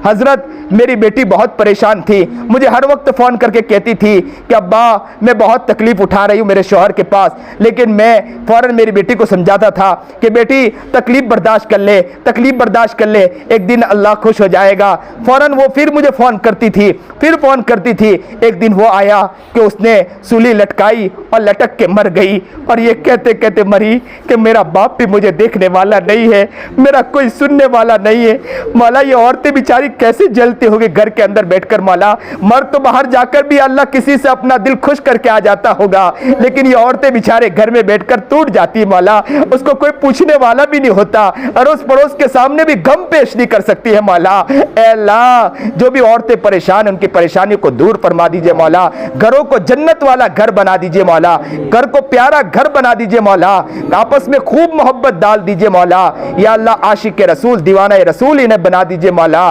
حضرت میری بیٹی بہت پریشان تھی, مجھے ہر وقت فون کر کے کہتی تھی کہ ابا میں بہت تکلیف اٹھا رہی ہوں میرے شوہر کے پاس, لیکن میں فوراً میری بیٹی کو سمجھاتا تھا کہ بیٹی تکلیف برداشت کر لے, تکلیف برداشت کر لے, ایک دن اللہ خوش ہو جائے گا. فوراً وہ پھر مجھے فون کرتی تھی, پھر فون کرتی تھی. ایک دن وہ آیا کہ اس نے سولی لٹکائی اور لٹک کے مر گئی, اور یہ کہتے کہتے مری کہ میرا باپ بھی مجھے دیکھنے والا نہیں ہے, میرا کوئی سننے والا نہیں ہے. مولا یہ عورتیں بیچاری کیسے جلتی ہوگی گھر کے اندر بیٹھ کر مولا. مرد تو باہر جا کر بھی اللہ کسی سے اپنا دل خوش کر کے آ جاتا ہوگا, لیکن یہ عورتیں بیچارے گھر میں بیٹھ کر ٹوٹ جاتی مولا. اس کو کوئی پوچھنے والا بھی نہیں ہوتا, اڑوس پڑوس کے سامنے بھی غم پیش نہیں کر سکتی ہے مولا. اے اللہ جو بھی عورتیں پریشان ان کی پریشانی کو دور فرما دیجئے مولا. گھروں کو جنت والا گھر بنا دیجئے مولا, گھر کو پیارا گھر بنا دیجئے مولا, آپس میں خوب محبت ڈال دیجئے مولا. یا اللہ عاشق رسول دیوانہ رسول انہیں بنا دیجئے مولا,